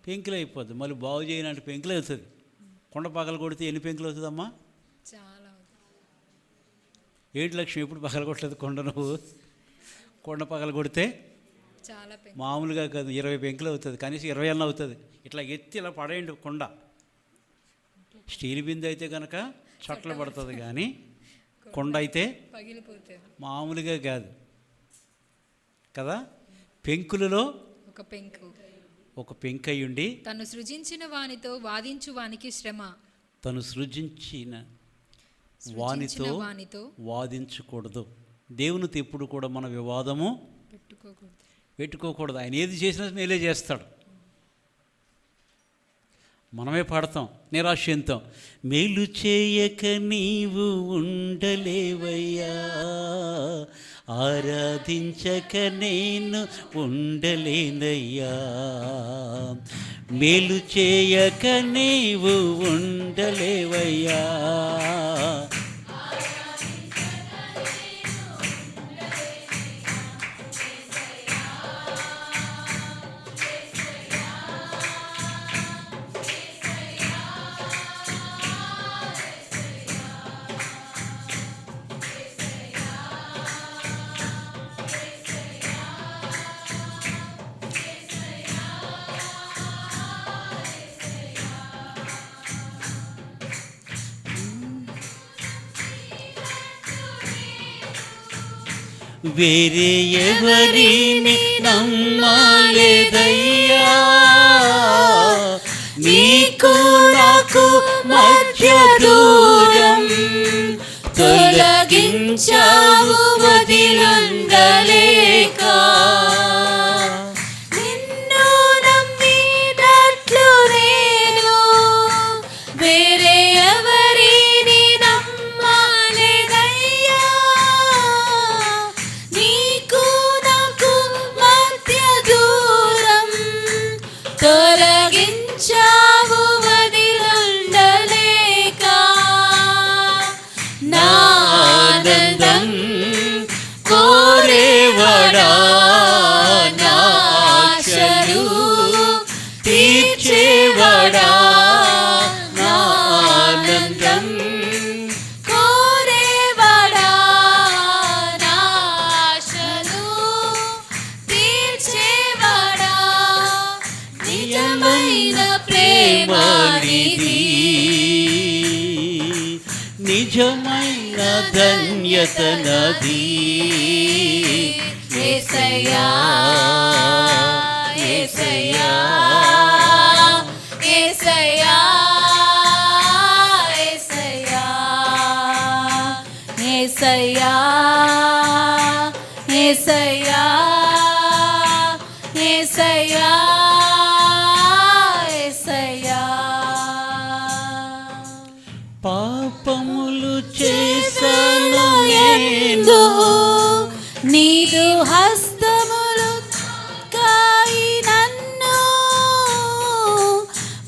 పెంకులు అయిపోద్ది. మళ్ళీ బాగు చేయనంటే పెంకులు అవుతుంది. కొండ పగల కొడితే ఎన్ని పెంకులు అవుతుందమ్మా? చాలా. ఏంటి లక్ష్మి, ఎప్పుడు పగల కొట్టలేదు కొండ నువ్వు? కొండ పగల కొడితే చాలా మామూలుగా కాదు, 20 పెంకులు అవుతుంది, కనీసం 20 అన్న అవుతుంది. ఇట్లా ఎత్తి ఇలా పడేయండి కొండ. స్టీల్ బిందె అయితే కనుక చట్ల పడుతుంది, కానీ కొండ అయితే మామూలుగా కాదు కదా. పెంకులలో ఒక పెంకై ఉండి తను సృజించిన వానితో వాదించు వానికి శ్రమ. తను సృజించిన వానితో వాదించకూడదు. దేవునితో ఎప్పుడు కూడా మన వివాదము పెట్టుకోకూడదు. ఆయన ఏది చేసినా మేలే చేస్తాడు. మనమే పాడతాం నిరాశంతో, మేలు చేయక నీవు ఉండలేవయ్యా, ఆరాధించక నేను ఉండలేనయ్యా, మేలు చేయక నీవు ఉండలేవయ్యా. వేరే ఎవరిని నమ్మలేదయ్యా, నీకు నాకు మధ్య దూరం తొలగించావు వదిలందలేక. నిన్ను నమ్మినట్లు నేను వేరే ఎవరిని నమ్మలేదయ్యా, నీకు నాకు మధ్య దూరం తొలగించావు వదిలందలేక. ధన్యత నాది. యేసయ్యా యేసయ్యా యేసయ్యా యేసయ్యా యేసయ్యా యేసయ్యా యేసయ్యా. పాపములు చేశాను ఎందు నీదు హస్తములు కాయి నన్ను,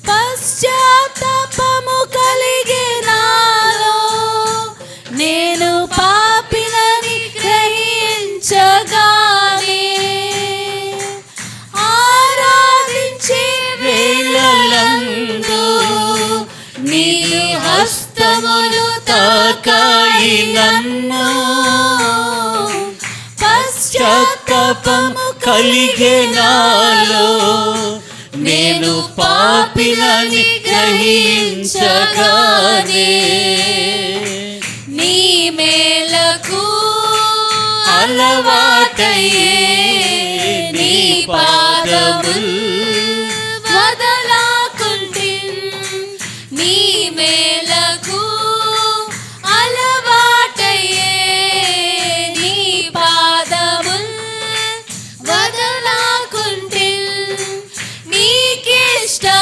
పశ్చాత్తాపము కలిగే నాలో, నేను పాపినని గ్రహించగానే ఆరాధించే వేళలందు నీదు హస్తములు తాకాయి నన్ను, పశ్చాత్తాపము కలిగే నాలో, నేను పాపినని గ్రహించగానే నీ మేలకు అలవాటయ్యే నీ పాదముల్ వదలాకుంటిన్, నీ మేలకు అలవాటయ్యే నీ పాదముల్ వదలాకుంటిన్, నీకిష్టమైన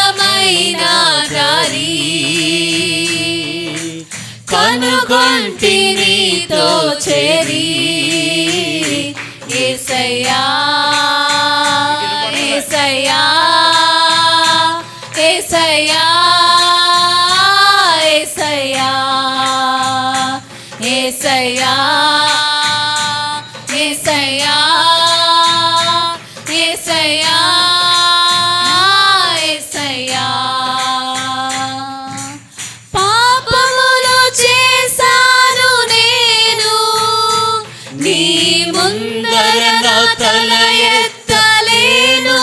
దారి కనుగొంటి నీతో చేరి. యేసయ్యా యేసయ్యా యేసయ్యా యేసయ్యా యేసయ్యా యేసయ్యా యేసయ్యా యేసయ్యా. పాపములు చేశాను నేను, నీ ముందర నా తల ఎత్తలేను,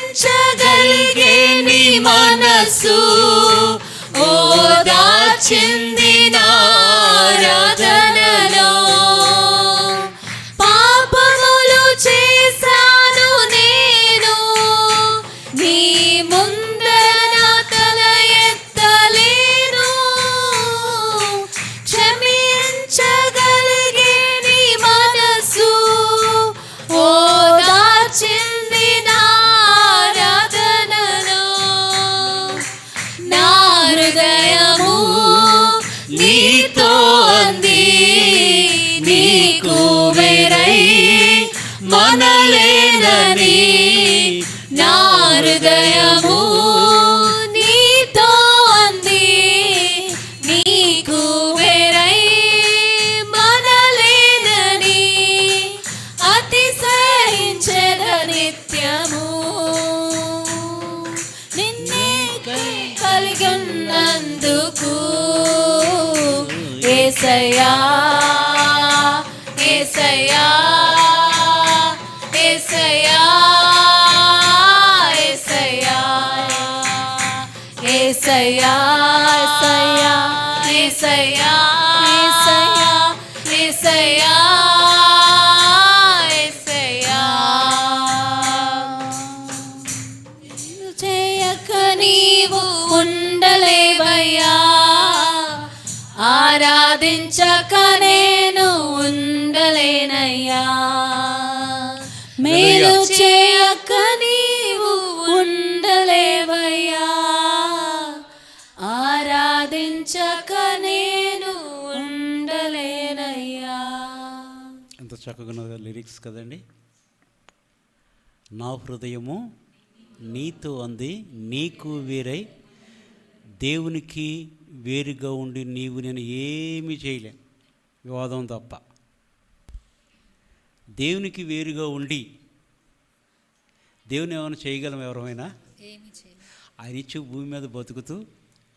క్షమించగలిగే నీ మనసు ఓదార్చింది నా ఆరాధనలో. పాపములు చేశాను నేను, నీ ముందర నా తల ఎత్తలేను, క్షమించగలిగే నీ మనసు ఓదార్చింది నా ఆరాధనలో. నా హృదయము నీతో అంది, నీకు వేరై మనలేనని. నా హృదయము నీతో అంది, నీకు వేరై మనలేనని. అతిశయించెద నిత్యము నిన్నే కలిగినందుకు. యేసయ్యా యేసయ్యా యేసయ్యా యేసయ్యా యేసయ్యా యేసయ్యా యేసయ్యా యేసయ్యా. చేయక నీవు ఉండలేవయ్యా, ఆరాధించక నేను ఉండలేనయ్యా. మేలు చేయక నీవు ఉండలేవయ్యా, ఆరాధించక నేను ఉండలేనయ్యా. ఎంత చక్కగా లిరిక్స్ కదండి. నా హృదయము నీతో అంది, నీకు వేరై దేవునికి వేరుగా ఉండి నీవు నేను ఏమీ చేయలే, వివాదం తప్ప. దేవునికి వేరుగా ఉండి దేవుని ఏమైనా చేయగలం? ఎవరైనా ఆయన ఇచ్చే భూమి మీద బతుకుతూ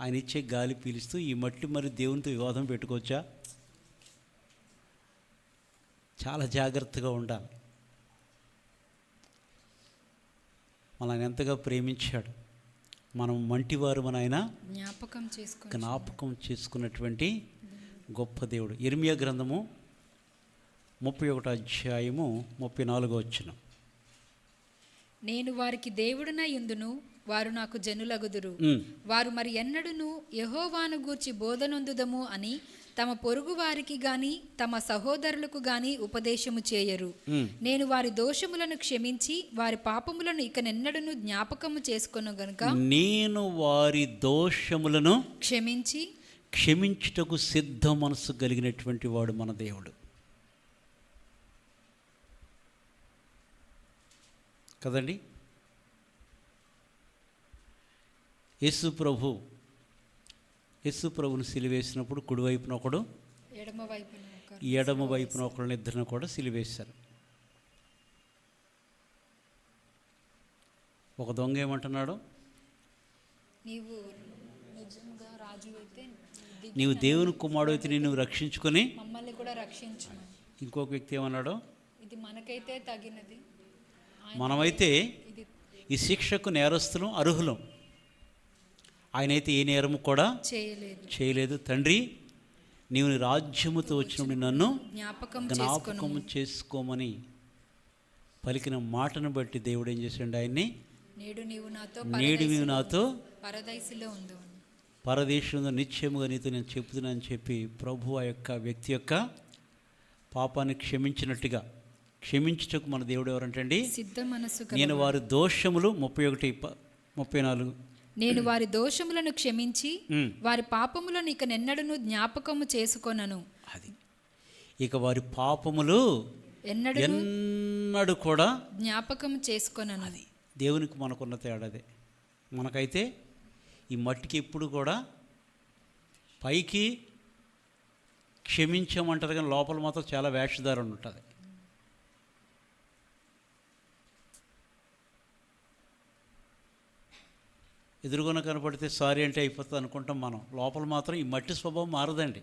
ఆయన ఇచ్చే గాలి పీలుస్తూ ఈ మట్టి మరి దేవునితో వివాదం పెట్టుకోవచ్చా? చాలా జాగ్రత్తగా ఉండాలి. మనల్ని ఎంతగా ప్రేమించాడు, మనం మంటివారు మన ఆయన జ్ఞాపకం చేసుకున్నటువంటి గొప్ప దేవుడు. ఇర్మియా గ్రంథము 31 అధ్యాయము 34 వచనం. నేను వారికి దేవుడనై యుందును, వారు నాకు జనులగుదురు. వారు మరి ఎన్నడును యెహోవాను గూర్చి బోధనొందుదము అని తమ పొరుగు వారికి గాని తమ సహోదరులకు గాని ఉపదేశము చేయరు. నేను వారి దోషములను క్షమించి వారి పాపములను ఇకనెన్నడును జ్ఞాపకము చేసుకొను గనుక నేను వారి దోషములను క్షమించుటకు సిద్ధ మనసు కలిగినటువంటి వాడు మన దేవుడు కదండి. యేసు ప్రభుని సిలువేసినప్పుడు కుడివైపున ఒకడు, ఎడమ వైపున ఒకళ్ళని ఇద్దరిని కూడా సిలువేశారు. ఒక దొంగ ఏమంటున్నాడు, నీవు దేవుని కుమారుడు అయితే నేను రక్షించుకొని మమ్మల్ని కూడా రక్షించు. ఇంకొక వ్యక్తి ఏమన్నాడు, ఇది మనకైతే తగినది, మనమైతే ఈ శిక్షకు నేరస్తులం అర్హులం, ఆయనైతే ఏ నేరము కూడా చేయలేదు. తండ్రి, నీవు నీ రాజ్యముతో వచ్చినప్పుడు నన్ను జ్ఞాపకం చేసుకోమని పలికిన మాటను బట్టి దేవుడు ఏం చేశాడు, ఆయన్ని నేడు నీవు నాతో పరదేశంలో నిశ్చయముగా నీతో నేను చెప్తున్నానని చెప్పి ప్రభు ఆ యొక్క వ్యక్తి యొక్క పాపాన్ని క్షమించుటకు మన దేవుడు ఎవరంటండి, నేను వారి దోషములు 31-34 నేను వారి దోషములను క్షమించి వారి పాపములను ఇక నెన్నడను జ్ఞాపకము చేసుకొనను. అది ఇక వారి పాపములు ఎన్నడూ కూడా జ్ఞాపకం చేసుకొనను. అది దేవునికి మనకున్న తేడాదే. మనకైతే ఈ మట్టికి ఎప్పుడు కూడా పైకి క్షమించమంటారు కానీ లోపల మాత్రం చాలా వేషధారణ ఉంటుంది. ఎదురుగున కనపడితే సారీ అంటే అయిపోతుంది అనుకుంటాం మనం. లోపల మాత్రం ఈ మట్టి స్వభావం మారదండి.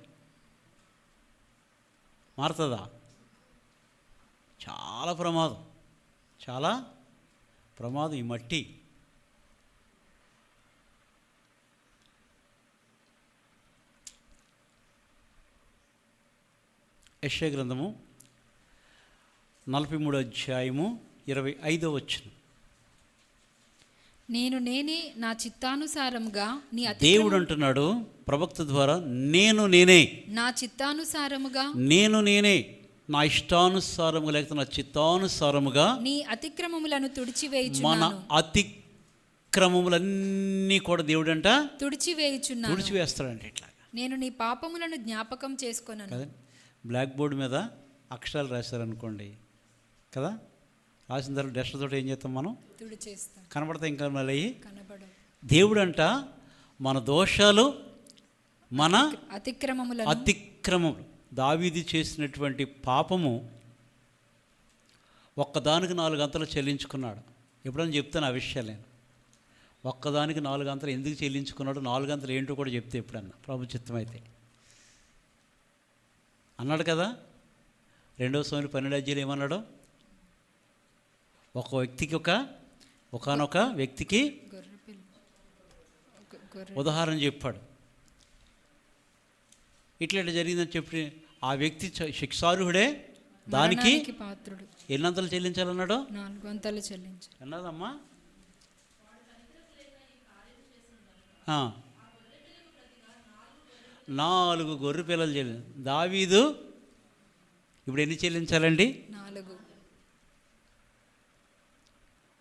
మారుతుందా? చాలా ప్రమాదం ఈ మట్టి. యెషయా గ్రంథము 43 అధ్యాయము 25వ వచనం. నేనే నా చిత్తానుసారముగా నీ దేవుడు అంటున్నాడు ప్రవక్త ద్వారా, నేనే నా చిత్తానుసారముగా నేనే నా ఇష్టానుసారముగా లేకపోతే నా చిత్తానుసారముగా నీ అతిక్రమములను తుడిచివేయుచున్నాను. మన అతిక్రమములన్నీ కూడా దేవుడు అంట తుడిచివేస్తాడంట. ఇట్లా నేను నీ పాపములను జ్ఞాపకం చేసుకొనను. బ్లాక్ బోర్డు మీద అక్షరాలు రాశారనుకోండి కదా, రాసిన తర్వాత డస్టర్ తోటి ఏం చేస్తాం మనం, కనబడతాయి. ఇంకా మళ్ళీ దేవుడు అంట మన దోషాలు మన అతిక్రమములు దావీదు చేసినటువంటి పాపము ఒక్కదానికి 4 అంతలు చెల్లించుకున్నాడు. ఎప్పుడైనా చెప్తాను ఆ విషయాలు. నేను ఒక్కదానికి 4 అంతలు ఎందుకు చెల్లించుకున్నాడు, 4 అంతలు ఏంటో కూడా చెప్తే ఎప్పుడన్నా ప్రభు చిత్తం అయితే అన్నాడు కదా. 2వ సమయంలో 12 అధ్యాయంలో ఏమన్నాడు, ఒక వ్యక్తికి ఒకానొక వ్యక్తికి ఉదాహరణ చెప్పాడు. ఇట్లా జరిగిందని చెప్పి ఆ వ్యక్తి శిక్షార్హుడే, దానికి ఎన్నంతలు చెల్లించాలన్నాడు, 4 అంతలు చెల్లించాలి అన్నదమ్మా. 4 గొర్రె పిల్లలు చెల్లి దావీదు ఇప్పుడు ఎన్ని చెల్లించాలండి? 4.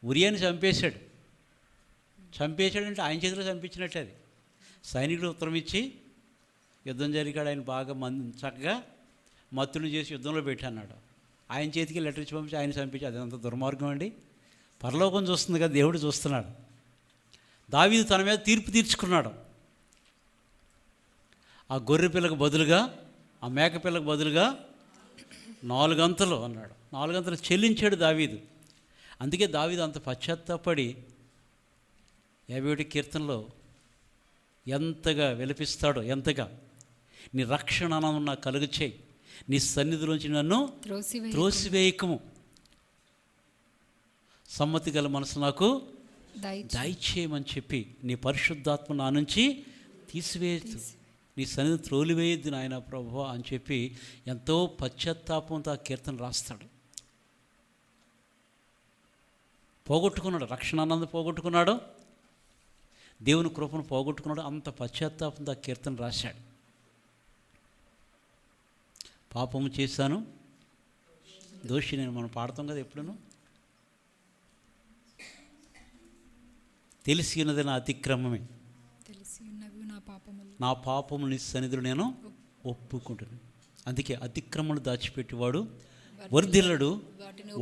ఉరియాని చంపేశాడంటే ఆయన చేతిలో చంపించినట్టే. అది సైనికులు ఉత్తరం ఇచ్చి యుద్ధం జరిగాడు, ఆయన బాగా చక్కగా మత్తుని చేసి యుద్ధంలో పెట్టాడు. ఆయన చేతికి లెటర్ ఇచ్చి పంపించి ఆయన చంపించి, అదంత దుర్మార్గం అండి. పరలోకం చూస్తుంది కదా, దేవుడు చూస్తున్నాడు. దావీదు తన మీద తీర్పు తీర్చుకున్నాడు. ఆ గొర్రె పిల్లకు బదులుగా, ఆ మేక పిల్లకు బదులుగా 4 అంతలు అన్నాడు. 4 అంతలు చెల్లించాడు దావీదు. అందుకే దావీదు అంత పశ్చాత్తాపడి 51 కీర్తనలో ఎంతగా విలపిస్తాడో, ఎంతగా నీ రక్షణ ఆనందం నాకు కలుగు చేయి, నీ సన్నిధిలోంచి నన్ను త్రోసివేయకము, సమ్మతి గల మనసు నాకు దయచేయమని చెప్పి నీ పరిశుద్ధాత్మ నా నుంచి తీసివేయద్దు, నీ సన్నిధి త్రోలివేయద్దు నాయన ప్రభువా అని చెప్పి ఎంతో పశ్చాత్తాపంతో ఆ కీర్తన రాస్తాడు. పోగొట్టుకున్నాడు, రక్షణ అన్నది పోగొట్టుకున్నాడు, దేవుని కృపను పోగొట్టుకున్నాడు. అంత పశ్చాత్తాపంతో ఆ కీర్తన రాశాడు. పాపము చేశాను, దోషి నేను, మనం పాడతాం కదా ఎప్పుడూ. తెలిసి ఉన్నది నా అతిక్రమమే, నా పాపము నీ సన్నిధిలో నేను ఒప్పుకుంటున్నాను. అందుకే అతిక్రమలు దాచిపెట్టేవాడు వర్ధిల్లడు,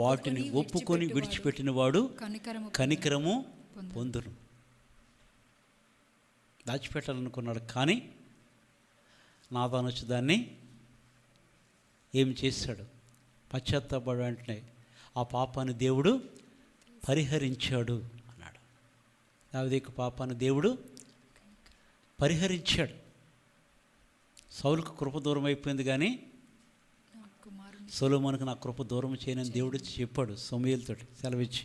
వాటిని ఒప్పుకొని విడిచిపెట్టినవాడు కనికరము పొందును. దాచిపెట్టాలనుకున్నాడు, కానీ నాతాను వచ్చి దాన్ని ఏం చేశాడు? పశ్చాత్తాపడు వెంటనే ఆ పాపాన్ని దేవుడు పరిహరించాడు అన్నాడు. దావీదు పాపాన్ని దేవుడు పరిహరించాడు. సౌలుకు కృప దూరం అయిపోయింది, కానీ సొలొమోనుకు నా కృప దూరం చేయనని దేవుడు చెప్పాడు సమూయేలుతో సెలవిచ్చి,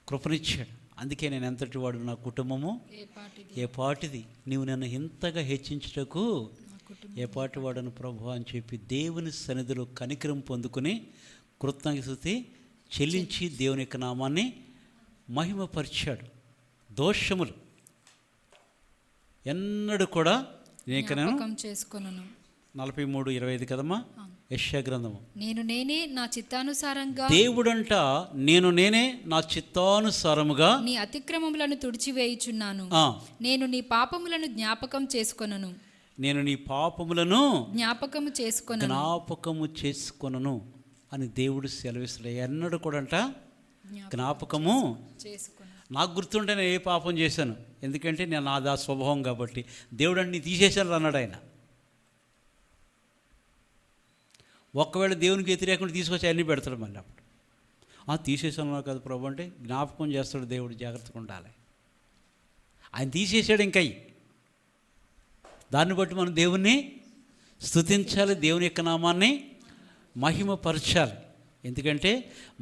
కృపనిచ్చాడు. అందుకే నేను ఎంతటి వాడు, నా కుటుంబము ఏ పాటిది, నీవు నన్ను ఇంతగా హెచ్చించుటకు ఏ పాటి వాడను ప్రభు అని చెప్పి దేవుని సన్నిధిలో కనికరం పొందుకుని కృతజ్ఞత చెల్లించి దేవుని యొక్క నామాన్ని మహిమపరిచాడు. దోషములు ఎన్నడూ కూడా నేను 43:25 కదమ్మా యెషయా గ్రంథము. నేనే నా చిత్తానుసారంగా, దేవుడంట నేను నేనే నా చిత్తానుసారముగా నీ అతిక్రమములను తుడిచివేయుచున్నాను, నేను నీ పాపములను జ్ఞాపకం చేసుకొనను, నేను నీ పాపములను జ్ఞాపకము చేసుకొనను అని దేవుడు సెలవిస్తాడు. ఎన్నడూ కూడా అంట జ్ఞాపకము చేసుకొనను. నాకు గుర్తుంటే నేను ఏ పాపం చేశాను, ఎందుకంటే నేను నాదా స్వభావం కాబట్టి. దేవుడు అన్ని తీసేశాను అన్నాడు ఆయన. ఒకవేళ దేవునికి వ్యతిరేకంగా తీసుకొచ్చి అన్నీ పెడతాడు మళ్ళీ. అప్పుడు తీసేసాను కదా ప్రభు అంటే జ్ఞాపకం చేస్తాడు దేవుడు, జాగ్రత్తగా ఉండాలి. ఆయన తీసేసాడు ఇంకా. దాన్ని బట్టి మనం దేవుణ్ణి స్తుతించాలి, దేవుని యొక్క నామాన్ని మహిమపరచాలి. ఎందుకంటే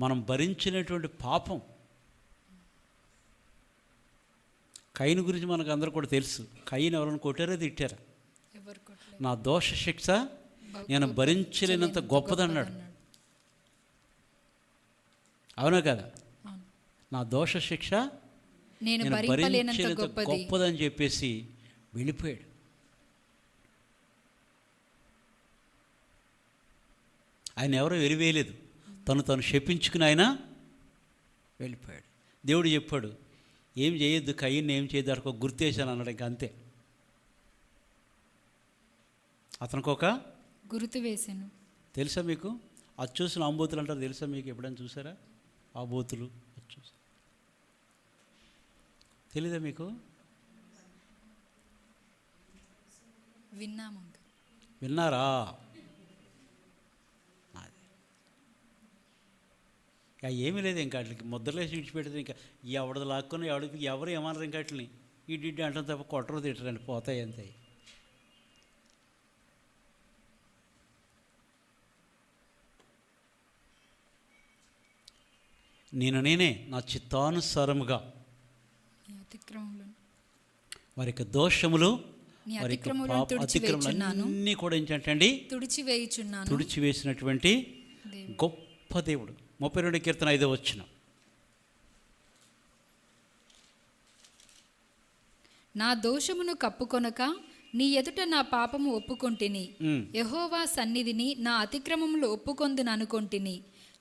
మనం భరించినటువంటి పాపం. కయీను గురించి మనకు అందరూ కూడా తెలుసు. కయీను ఎవరైనా కొట్టారో తిట్టారా? నా దోష శిక్ష నేను భరించలేనంత గొప్పదన్నాడు. అవునా కదా? నా దోష శిక్ష నేను భరించలేనంత గొప్పదని చెప్పేసి వెళ్ళిపోయాడు. ఆయన ఎవరో వెలివేయలేదు, తను శపించుకుని ఆయన వెళ్ళిపోయాడు. దేవుడు చెప్పాడు, ఏం చేయొద్దు, కయ్యని ఏం చేయొద్దు, అక్కడ ఒక గుర్తేశాను అన్నాడు. ఇంకా అంతే. అతనికి ఒక గుర్తు వేశాను. తెలుసా మీకు? అది చూసిన ఆంబోతులు అంటారు, తెలుసా మీకు? ఎప్పుడైనా చూసారా ఆ బోతులు? తెలీదా మీకు? విన్నారా? ఏమీ లేదు, ఇంకా వాటికి ముద్రలేసి విడిచిపెడితే ఇంకా ఎవడది లాక్కుని ఎవరు ఏమన్నారు ఇంకా వాటిని ఇడ్డి అంటారు తప్ప కొట్టరు తిట్టరండి, పోతాయి అంతే. నేనే నా చిత్తానుసారముగా వారి యొక్క దోషములు వారి అతిక్రమలన్నీ కూడా ఏంటంటే తుడిచివేసినటువంటి గొప్ప దేవుడు. 32 కీర్తన 5వ వచనం. నా దోషమును కప్పుకొనక నీ ఎదుట నా పాపము ఒప్పుకొంటిని, యెహోవా సన్నిధిని నా అతిక్రమములు ఒప్పుకొందును అనుకొంటిని,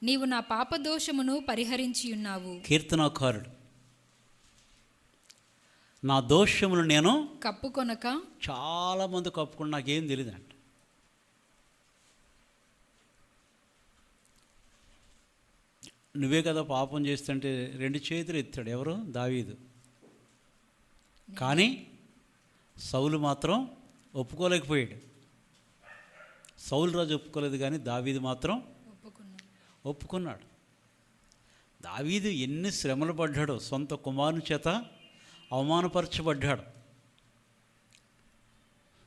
నీవు నా పాప దోషమును పరిహరించి ఉన్నావు. కీర్తనాకారుడు, నా దోషములు నేను కప్పుకొనక, చాలామంది కప్పుకుని నాకేం తెలియదు అంట. నువ్వే కదా పాపం చేస్తుంటే 2 చేతులు ఎత్తాడు. ఎవరు? దావీదు. కానీ సౌలు మాత్రం ఒప్పుకోలేకపోయాడు. సౌలు రాజు ఒప్పుకోలేదు, కానీ దావీదు మాత్రం ఒప్పుకున్నాడు. దావీదు ఎన్ని శ్రమలు పడ్డాడో, సొంత కుమారుని చేత అవమానపరచబడ్డాడు.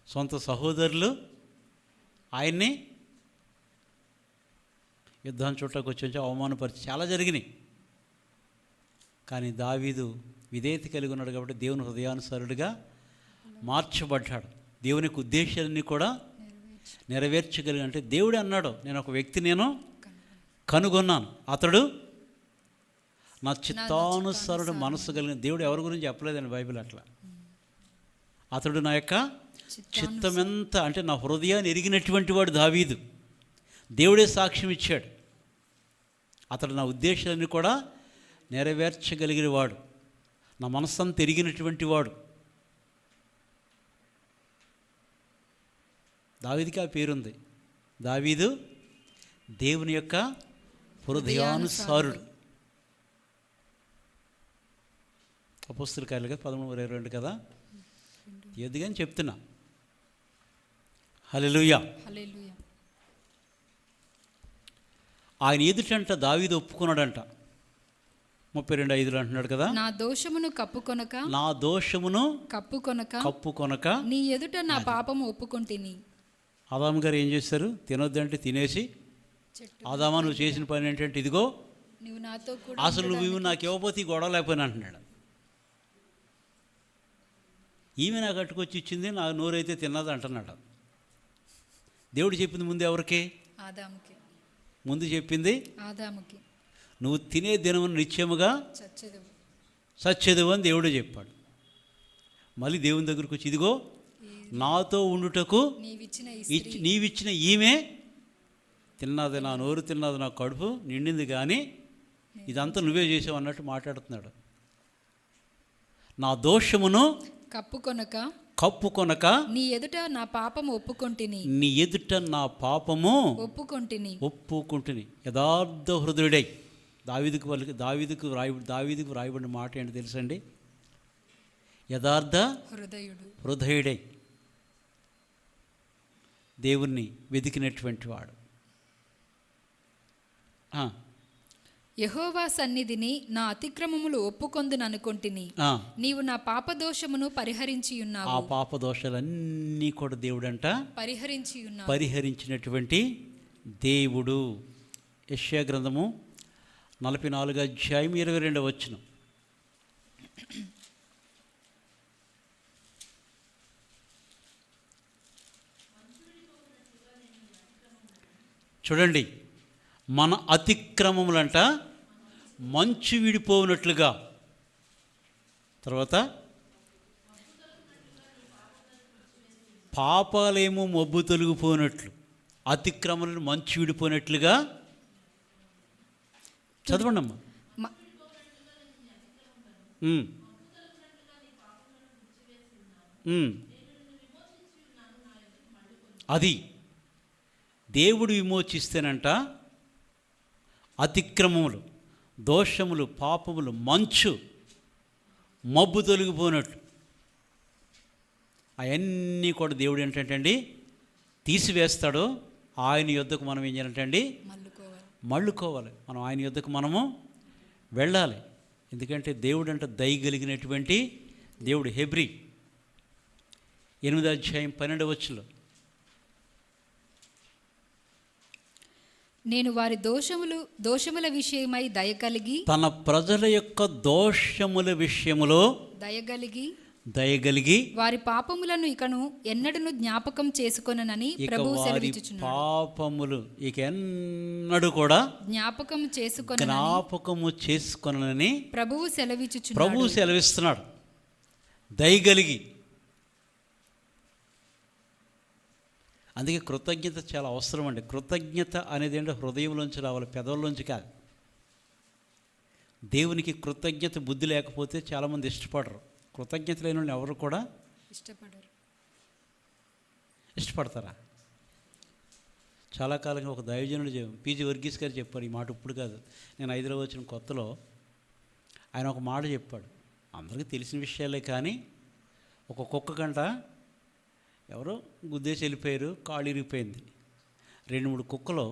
సొంత సహోదరులు ఆయన్ని యుద్ధం చుట్టకు వచ్చి అవమానపరిచి చాలా జరిగినాయి. కానీ దావీదు విధేయత కలిగి ఉన్నాడు కాబట్టి దేవుని హృదయానుసారుడిగా మార్చబడ్డాడు. దేవునికి ఉద్దేశాలన్నీ కూడా నెరవేర్చగలిగి, అంటే దేవుడే అన్నాడు, నేను ఒక వ్యక్తి నేను కనుగొన్నాను, అతడు నా చిత్తానుసారుడు మనసు కలిగిన. దేవుడు ఎవరి గురించి చెప్పలేదండి బైబిల్ అట్లా. అతడు నా యొక్క చిత్తమెంత, అంటే నా హృదయాన్ని ఎరిగినటువంటి వాడు దావీదు. దేవుడే సాక్ష్యం ఇచ్చాడు, అతడు నా ఉద్దేశాలన్నీ కూడా నెరవేర్చగలిగిన వాడు, నా మనస్సంతా ఎరిగినటువంటి వాడు. దావీదుకి ఆ పేరుంది, దావీదు దేవుని యొక్క హృదయానుసారుడు. అపోస్తలుల కార్యాలు 13:22 కదా, ఎదుగని చెప్తున్నా. హల్లెలూయా. ఆయన ఎదుటంట దావీదు ఒప్పుకున్నాడంట. 32:5 అంటున్నాడు కదా, నా దోషమును కప్పుకొనక నీ ఎదుట నా పాపము ఒప్పుకొంటిని. ఆదాము గారు ఏం చేశారు? తినొద్దంటే తినేసి, ఆదామా నువ్వు చేసిన పని ఏంటంటే ఇదిగో నువ్వు నాతో కూడా, అసలు నువ్వు నాకు ఇవ్వబోతే గొడవ లేకపోయినా అంటున్నాడు. ఈమె నాకు అట్టుకొచ్చి ఇచ్చింది, నా నోరైతే తిన్నది అంటున్నాడు. దేవుడు చెప్పింది ముందు ఎవరికి? ఆదాముకి. ముందు చెప్పింది ఆదాముకి, నువ్వు తినే దినమును నిత్యముగా సచ్చెదవు అని దేవుడు చెప్పాడు. మళ్ళీ దేవుని దగ్గరకు వచ్చి ఇదిగో నాతో ఉండుటకు నీవిచ్చిన ఈమె తిన్నది, నా నోరు తిన్నది, నా కడుపు నిండింది, కానీ ఇదంతా నువ్వే చేసావు అన్నట్టు మాట్లాడుతున్నాడు. నా దోషమును కప్పుకొనక నీ ఎదుట నా పాపము ఒప్పుకొంటిని. యథార్థ హృదయుడై. దావీదుకు రాయబడిన మాట ఏంటి తెలుసండి? యథార్థ హృదయుడై దేవుణ్ణి వెతికినటువంటి వాడు. యెహోవా సన్నిధిని నా అతిక్రమములు ఒప్పుకొందుననుకొంటిని, నీవు నా పాపదోషమును పరిహరించి ఉన్నావు. ఆ పాపదోషాలన్నీ కూడా దేవుడంట పరిహరించినటువంటి దేవుడు. యెషయా గ్రంథము 44:22 చూడండి. మన అతిక్రమములంట మంచు విడిపోనట్లుగా, తర్వాత పాపాలేమో మబ్బు తొలగిపోనట్లు, అతిక్రమలను మంచు విడిపోయినట్లుగా. చదవండి అమ్మా. అది దేవుడు విమోచిస్తేనంట అతిక్రమములు, దోషములు, పాపములు మంచు మబ్బు తొలగిపోయినట్లు అవన్నీ కూడా దేవుడు ఏంటంటే తీసివేస్తాడు. ఆయన యొద్దకు మనం ఏం చేయాలంటే మళ్ళుకోవాలి. మనం ఆయన యొద్దకు మనము వెళ్ళాలి. ఎందుకంటే దేవుడు అంటే దయగలిగినటువంటి దేవుడు. హెబ్రీ 8:12 నేను వారి దోషముల విషయమై దయ కలిగి, తన ప్రజల యొక్క దోషముల విషయములో దయగలిగి వారి పాపములను ఇకను ఎన్నడను జ్ఞాపకం చేసుకొననని ప్రభువు సెలవిచ్చుచున్నాడు. పాపములు ఇక ఎన్నడూ కూడా జ్ఞాపకము చేసుకొననని ప్రభువు సెలవిస్తున్నాడు. దయగలిగి. అందుకే కృతజ్ఞత చాలా అవసరం అండి. కృతజ్ఞత అనేది ఏంటో హృదయంలోంచి రావాలి, పెదవుల్లోంచి కాదు. దేవునికి కృతజ్ఞత బుద్ధి లేకపోతే చాలామంది ఇష్టపడరు. కృతజ్ఞత లేని వాళ్ళు ఎవరు కూడా ఇష్టపడతారా? చాలా కాలంగా ఒక దైవజనుడు పీజీ వర్గీస్ గారు చెప్పారు ఈ మాట. ఇప్పుడు కాదు, నేను హైదరాబాద్ వచ్చిన కొత్తలో ఆయన ఒక మాట చెప్పాడు. అందరికీ తెలిసిన విషయాలే, కానీ ఒక కుక్క కంట ఎవరో గుద్దేసి వెళ్ళిపోయారు, కాళ్ళు ఇరిగిపోయింది. 2-3 కుక్కలు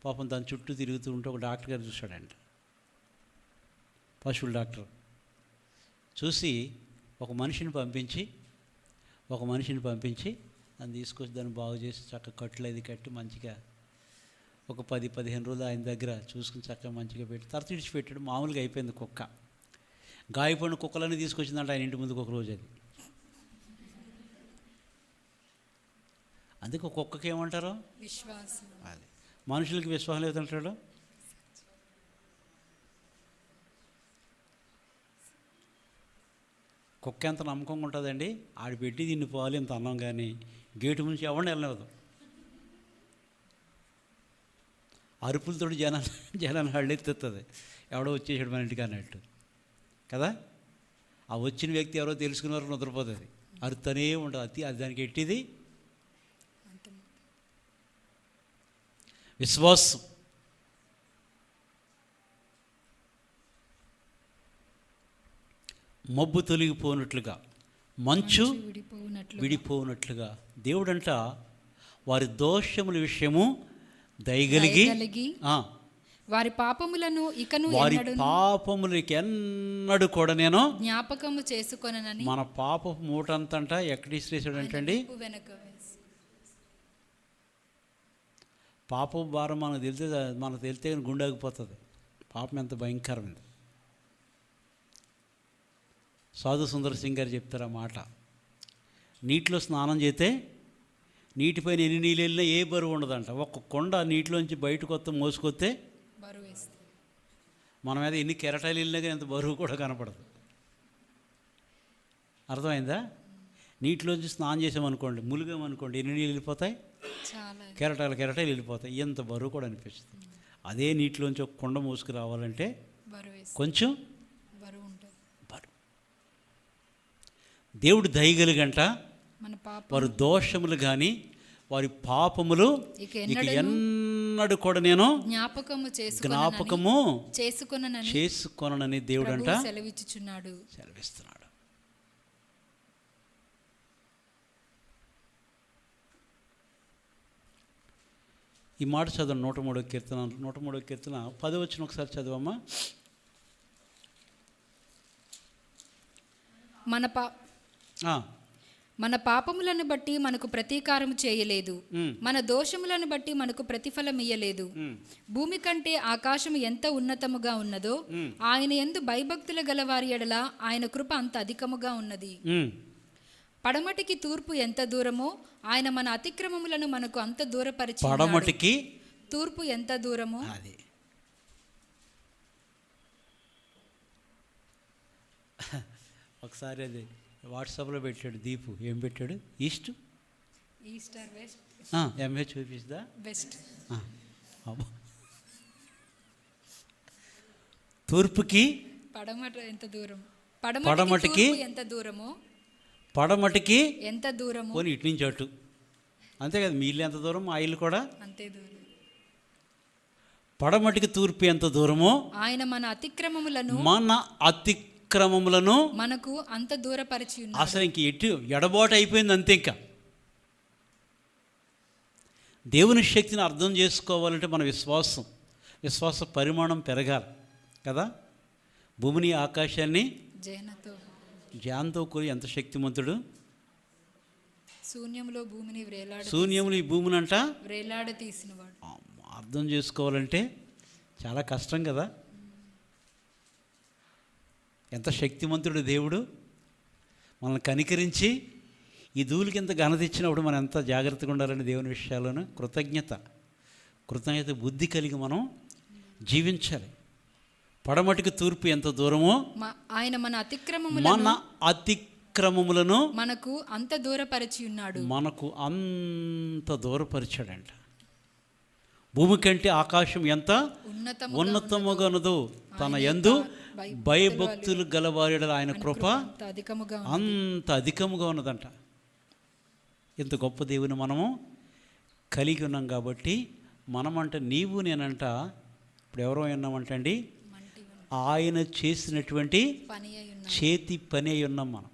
పాపం దాని చుట్టూ తిరుగుతూ ఉంటే ఒక డాక్టర్ గారు చూశాడంట, పశువుల డాక్టర్. చూసి ఒక మనిషిని పంపించి దాన్ని తీసుకొచ్చి దాన్ని బాగు చేసి చక్కగా కట్లు అది కట్టి మంచిగా ఒక 10-15 రోజులు ఆయన దగ్గర చూసుకుని చక్కగా మంచిగా పెట్టి తర్వాత విడిచిపెట్టాడు. మామూలుగా అయిపోయింది కుక్క. గాయపడిన కుక్కలన్నీ తీసుకొచ్చిందంట ఆయన ఇంటి ముందుకు ఒక రోజు. అది అందుకే కుక్కకి ఏమంటారు? విశ్వాసం. అది మనుషులకి విశ్వాసం లేదంటాడు. కుక్క ఎంత నమ్మకంగా ఉంటుందండి, ఆడి పెట్టి దీన్ని పోవాలి ఇంత అన్నం, కానీ గేటు నుంచి ఎవరిని వెళ్ళలేదు. అరుపులతో జనాన్ని హళ్ళెత్తుతుంది, ఎవడో వచ్చేసాడు మన ఇంటికి అన్నట్టు కదా. ఆ వచ్చిన వ్యక్తి ఎవరో తెలుసుకునే వరకు నిద్రపోతుంది, అరుతనే ఉంటుంది. అది దానికి ఎట్టిది విశ్వాసం. మబ్బు తొలగిపోనట్లుగా, మంచు విడిపోనట్లుగా దేవుడంట వారి దోషముల విషయము దయగలిగి వారి పాపములను ఇకను వారి పాపములకి ఎన్నడూ కూడా నేను జ్ఞాపకము చేసుకొననని. మన పాప మూటంతంట ఎక్కడ ఇసిరేసాడు అంటండి. పాప భారం మనకు తెలితే గుండె ఆగిపోతుంది. పాపం ఎంత భయంకరమైంది. సాధు సుందర్ సింగ్ గారు చెప్తారు ఆ మాట. నీటిలో స్నానం చేస్తే నీటిపైన ఎన్ని నీళ్ళు వెళ్ళినా ఏ బరువు ఉండదంట. ఒక్క కొండ నీటిలోంచి బయటకు వస్తే మోసుకొస్తే బరువు వేస్తుంది. మన మీద ఎన్ని కెరటాలు వెళ్ళినా కానీ ఎంత బరువు కూడా కనపడదు. అర్థమైందా? నీటిలోంచి స్నానం చేసామనుకోండి, ములిగామనుకోండి, ఎన్ని నీళ్ళు వెళ్ళిపోతాయి? కెరటాలు వెళ్ళిపోతాయి. ఎంత బరువు కూడా అనిపిస్తుంది. అదే నీటిలోంచి ఒక కొండ మోసుకు రావాలంటే కొంచెం బరువు. దేవుడు దయగలిగంట వారి దోషములు కానీ వారి పాపములు ఇక ఎన్నడూ కూడా నేను జ్ఞాపకము చేసుకొనని దేవుడంట సెలవిస్తున్నాడు. ఈ మాట చదవండి. 103వ కీర్తన 103వ కీర్తన 10వ వచనం ఒకసారి చదవమ్మా. మన పాపములను బట్టి మనకు ప్రతీకారం చేయలేదు, మన దోషములను బట్టి మనకు ప్రతిఫలం ఇయ్యలేదు. భూమి కంటే ఆకాశం ఎంత ఉన్నతముగా ఉన్నదో ఆయన యందు భయభక్తులు గలవారి ఎడల ఆయన కృప అంత అధికముగా ఉన్నది. పడమటికి తూర్పు ఎంత దూరమో ఆయన మన అతిక్రమములను మనకు అంత దూరపరిచి. పడమటికి తూర్పు ఎంత దూరమో. ఒకసారి అది వాట్సాప్లో పెట్టాడు దీపు. ఏం పెట్టాడు? East or west. ఎంఏ చూపిస్తా వెస్ట్. తూర్పుకి పడమటి ఎంత దూరం, పడమటికి ఎంత దూరమో, పడమటికి ఎంత దూరమో. పోనీ ఇటు నుంచి అటు అంతే కదా. మీ ఇల్లు ఎంత దూరం, మా ఇల్లు కూడా అంతే దూరం. పడమటికి తూర్పు ఎంత దూరమో ఆయన మన అతిక్రమములను మనకు అంత దూరపరిచి ఉన్నాడు. అసలు ఇంక ఎడబాటు అయిపోయింది అంతే. ఇంకా దేవుని శక్తిని అర్థం చేసుకోవాలంటే మన విశ్వాస పరిమాణం పెరగాలి కదా. భూమిని ఆకాశాన్ని జాన్తో కూడి ఎంత శక్తిమంతుడు. శూన్యంలో ఈ భూమిని అంట వేలాడ తీసినవాడు. అర్థం చేసుకోవాలంటే చాలా కష్టం కదా. ఎంత శక్తిమంతుడు దేవుడు. మనల్ని కనికరించి ఈ ధూళికి ఎంత ఘనత ఇచ్చినప్పుడు మనం ఎంత జాగ్రత్తగా ఉండాలని దేవుని విషయాలను కృతజ్ఞత బుద్ధి కలిగి మనం జీవించాలి. పడమటికి తూర్పు ఎంత దూరమో ఆయన మన అతిక్రమములను మనకు అంత దూరపరిచి ఉన్నాడు. మనకు అంత దూరపరిచాడంట. భూమి కంటే ఆకాశం ఎంత ఉన్నతముగానదో తన యందు భయభక్తులు గలవారి ఆయన కృప అంత అధికముగా ఉన్నదంట. ఇంత గొప్ప దేవుని మనము కలిగి ఉన్నాం కాబట్టి మనమంట నీవు నేనంట ఇప్పుడు ఎవరో ఉన్నామంటండి ఆయన చేసినటువంటి చేతి పని అయి ఉన్నాం మనం.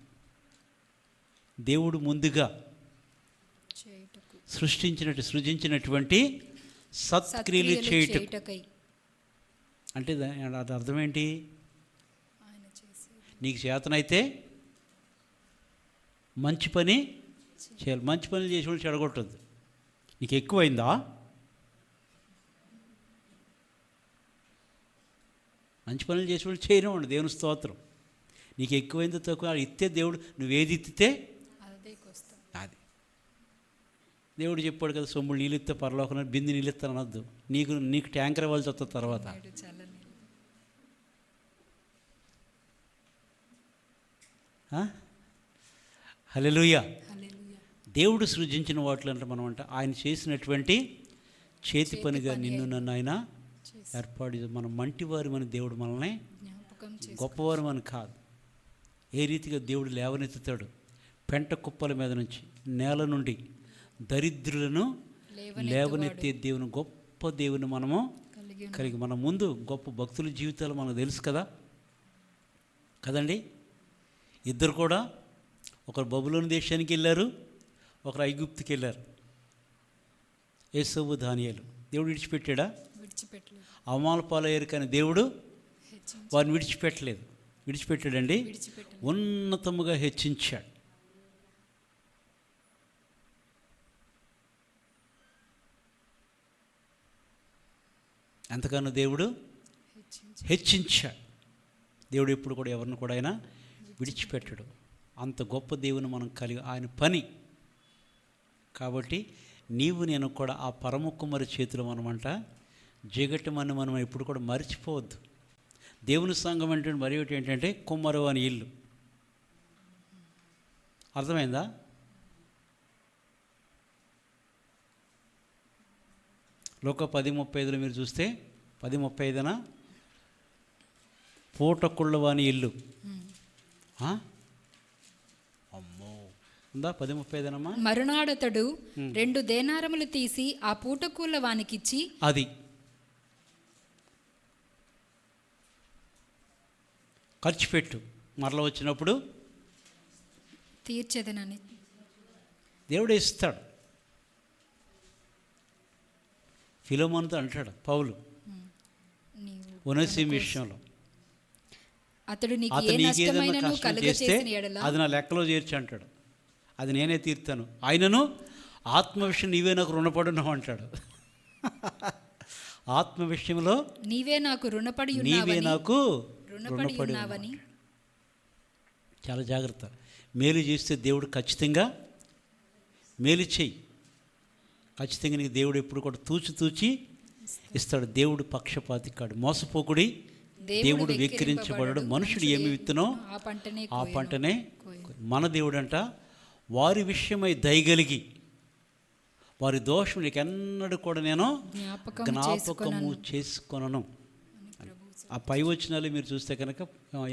దేవుడు ముందుగా సృజించినటువంటి సత్క్రియలు చేయుటకై. అంటే అది అర్థం ఏంటి? నీకు చేతనైతే మంచి పని చేయాలి. మంచి పనులు చేసి వాళ్ళు చెడగొట్టద్దు. నీకు ఎక్కువైందా? మంచి పనులు చేసి వాళ్ళు చేయనివ్వండి. దేవుని స్తోత్రం. నీకు ఎక్కువైందో తక్కువ ఇస్తే దేవుడు నువ్వేది ఇత్తితే అదే కోస్తాం. అది దేవుడు చెప్పాడు కదా, సొమ్ముడు నీళ్ళు ఇస్తే పరలోకం బింది నీళ్ళు ఇస్తాను అనొద్దు. నీకు ట్యాంకర్ ఇవ్వాల్సి వస్తుంది తర్వాత. చాలా నీళ్ళు. హల్లెలూయా. హల్లెలూయా. దేవుడు సృజించిన వాటిలో అంటే మనం అంట ఆయన చేసినటువంటి చేతి పనిగా నిన్ను నన్ను ఆయన ఏర్పాటు. మనం మంటివారు మన దేవుడు మనల్ని జ్ఞాపకం చేసి గొప్పవారు అని కాదు. ఏ రీతిగా దేవుడు లేవనెత్తుతాడు పెంట కుప్పల మీద నుంచి, నేల నుండి దరిద్రులను లేవనెత్తే దేవుని, గొప్ప దేవుని మనము కలిగి మన ముందు గొప్ప భక్తుల జీవితాలు మనకు తెలుసు కదండి. ఇద్దరు కూడా ఒకరు బబులోను దేశానికి వెళ్ళారు, ఒకరు ఐగుప్తుకి వెళ్ళారు. యేసోబు దానియేలు. దేవుడు విడిచిపెట్టాడా? విడిచిపెట్టలేదు. అవమాన పాలయ్యారు కానీ దేవుడు వారిని విడిచిపెట్టాడండి. ఉన్నతముగా హెచ్చించాడు. ఎంతగానో దేవుడు హెచ్చించాడు. దేవుడు ఎప్పుడు కూడా ఎవరిని కూడా ఆయన విడిచిపెట్టడు. అంత గొప్ప దేవుని మనం కలిగి ఆయన పని కాబట్టి నీవు నేను కూడా ఆ పరమ కుమారి చేతిలో మనమంట జిగటమని మనం ఎప్పుడు కూడా మర్చిపోవద్దు. దేవుని సంఘం అంటే మరి ఒకటి ఏంటంటే కుమ్మరు అని ఇల్లు. అర్థమైందా? లోక 10:35 మీరు చూస్తే 10:35 పూటకుళ్ళవాని ఇల్లు. అమ్మో, ఉందా 10:35? మరునాడతడు 2 దేనారములు తీసి ఆ పూటకూళ్ళ వానికిచ్చి, అది ఖర్చు పెట్టు, మరలా వచ్చినప్పుడు తీర్చెదనని దేవుడే ఇస్తాడు. ఫిలోమోనుతో అంటాడు పౌలు ఒనేసిము విషయంలో, అతడు నీకు అతను ఏ నీకేదైనా నష్టమైనను కష్టం చేస్తే కలుగచేసిన యెడల అది నా లెక్కలో చేర్చి అంటాడు. అది నేనే తీర్తాను. ఆయనను ఆత్మ విషయం నీవే నాకు రుణపడున్నావు అంటాడు. ఆత్మ విషయంలో నీవే నాకు రుణపడి ఉన్నావని. చాలా జాగ్రత్త. మేలు చేస్తే దేవుడు ఖచ్చితంగా మేలు చెయ్యి. ఖచ్చితంగా నీకు దేవుడు ఎప్పుడు కూడా తూచి ఇస్తాడు. దేవుడు పక్షపాతి కాడు, మోసపోకుడి. దేవుడు వెక్కిరించబడడు. మనుషుడు ఏమి విత్తునో ఆ పంటనే. మన దేవుడంట వారి విషయమై దయగలిగి వారి దోషం నీకెన్నడూ కూడా నేను జ్ఞాపకము చేసుకొనను. ఆ పై వచనాలు మీరు చూస్తే కనుక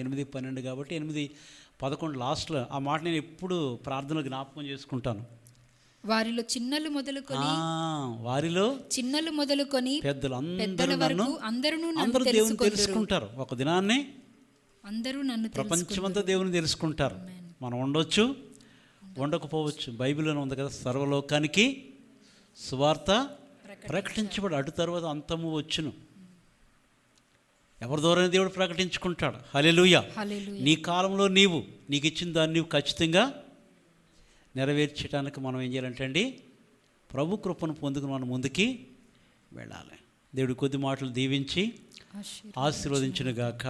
8:12 కాబట్టి 8:11 లాస్ట్లో ఆ మాట నేను ఎప్పుడు ప్రార్థనలో జ్ఞాపకం చేసుకుంటాను. వారిలో చిన్నలు మొదలుకొని పెద్దల వరకు అందరూ దేవుని తెలుసుకుంటారు. ఒక దినాన్ని అందరూ నన్ను ప్రపంచమంతా దేవుని తెలుసుకుంటారు. మనం ఉండొచ్చు, ఉండకపోవచ్చు. బైబిల్లో ఉంది కదా, సర్వలోకానికి సువార్త ప్రకటించబడి అటు తర్వాత అంతము వచ్చును. ఎవరి ద్వారా దేవుడు ప్రకటించుకుంటాడు. హల్లెలూయా. నీ కాలంలో నీకు ఇచ్చిన దాన్ని నీవు ఖచ్చితంగా నెరవేర్చడానికి మనం ఏం చేయాలంటే అండి, ప్రభు కృపను పొందుకుని మనం ముందుకి వెళ్ళాలి. దేవుడి కొద్ది మాటలు దీవించి ఆశీర్వదించునుగాక.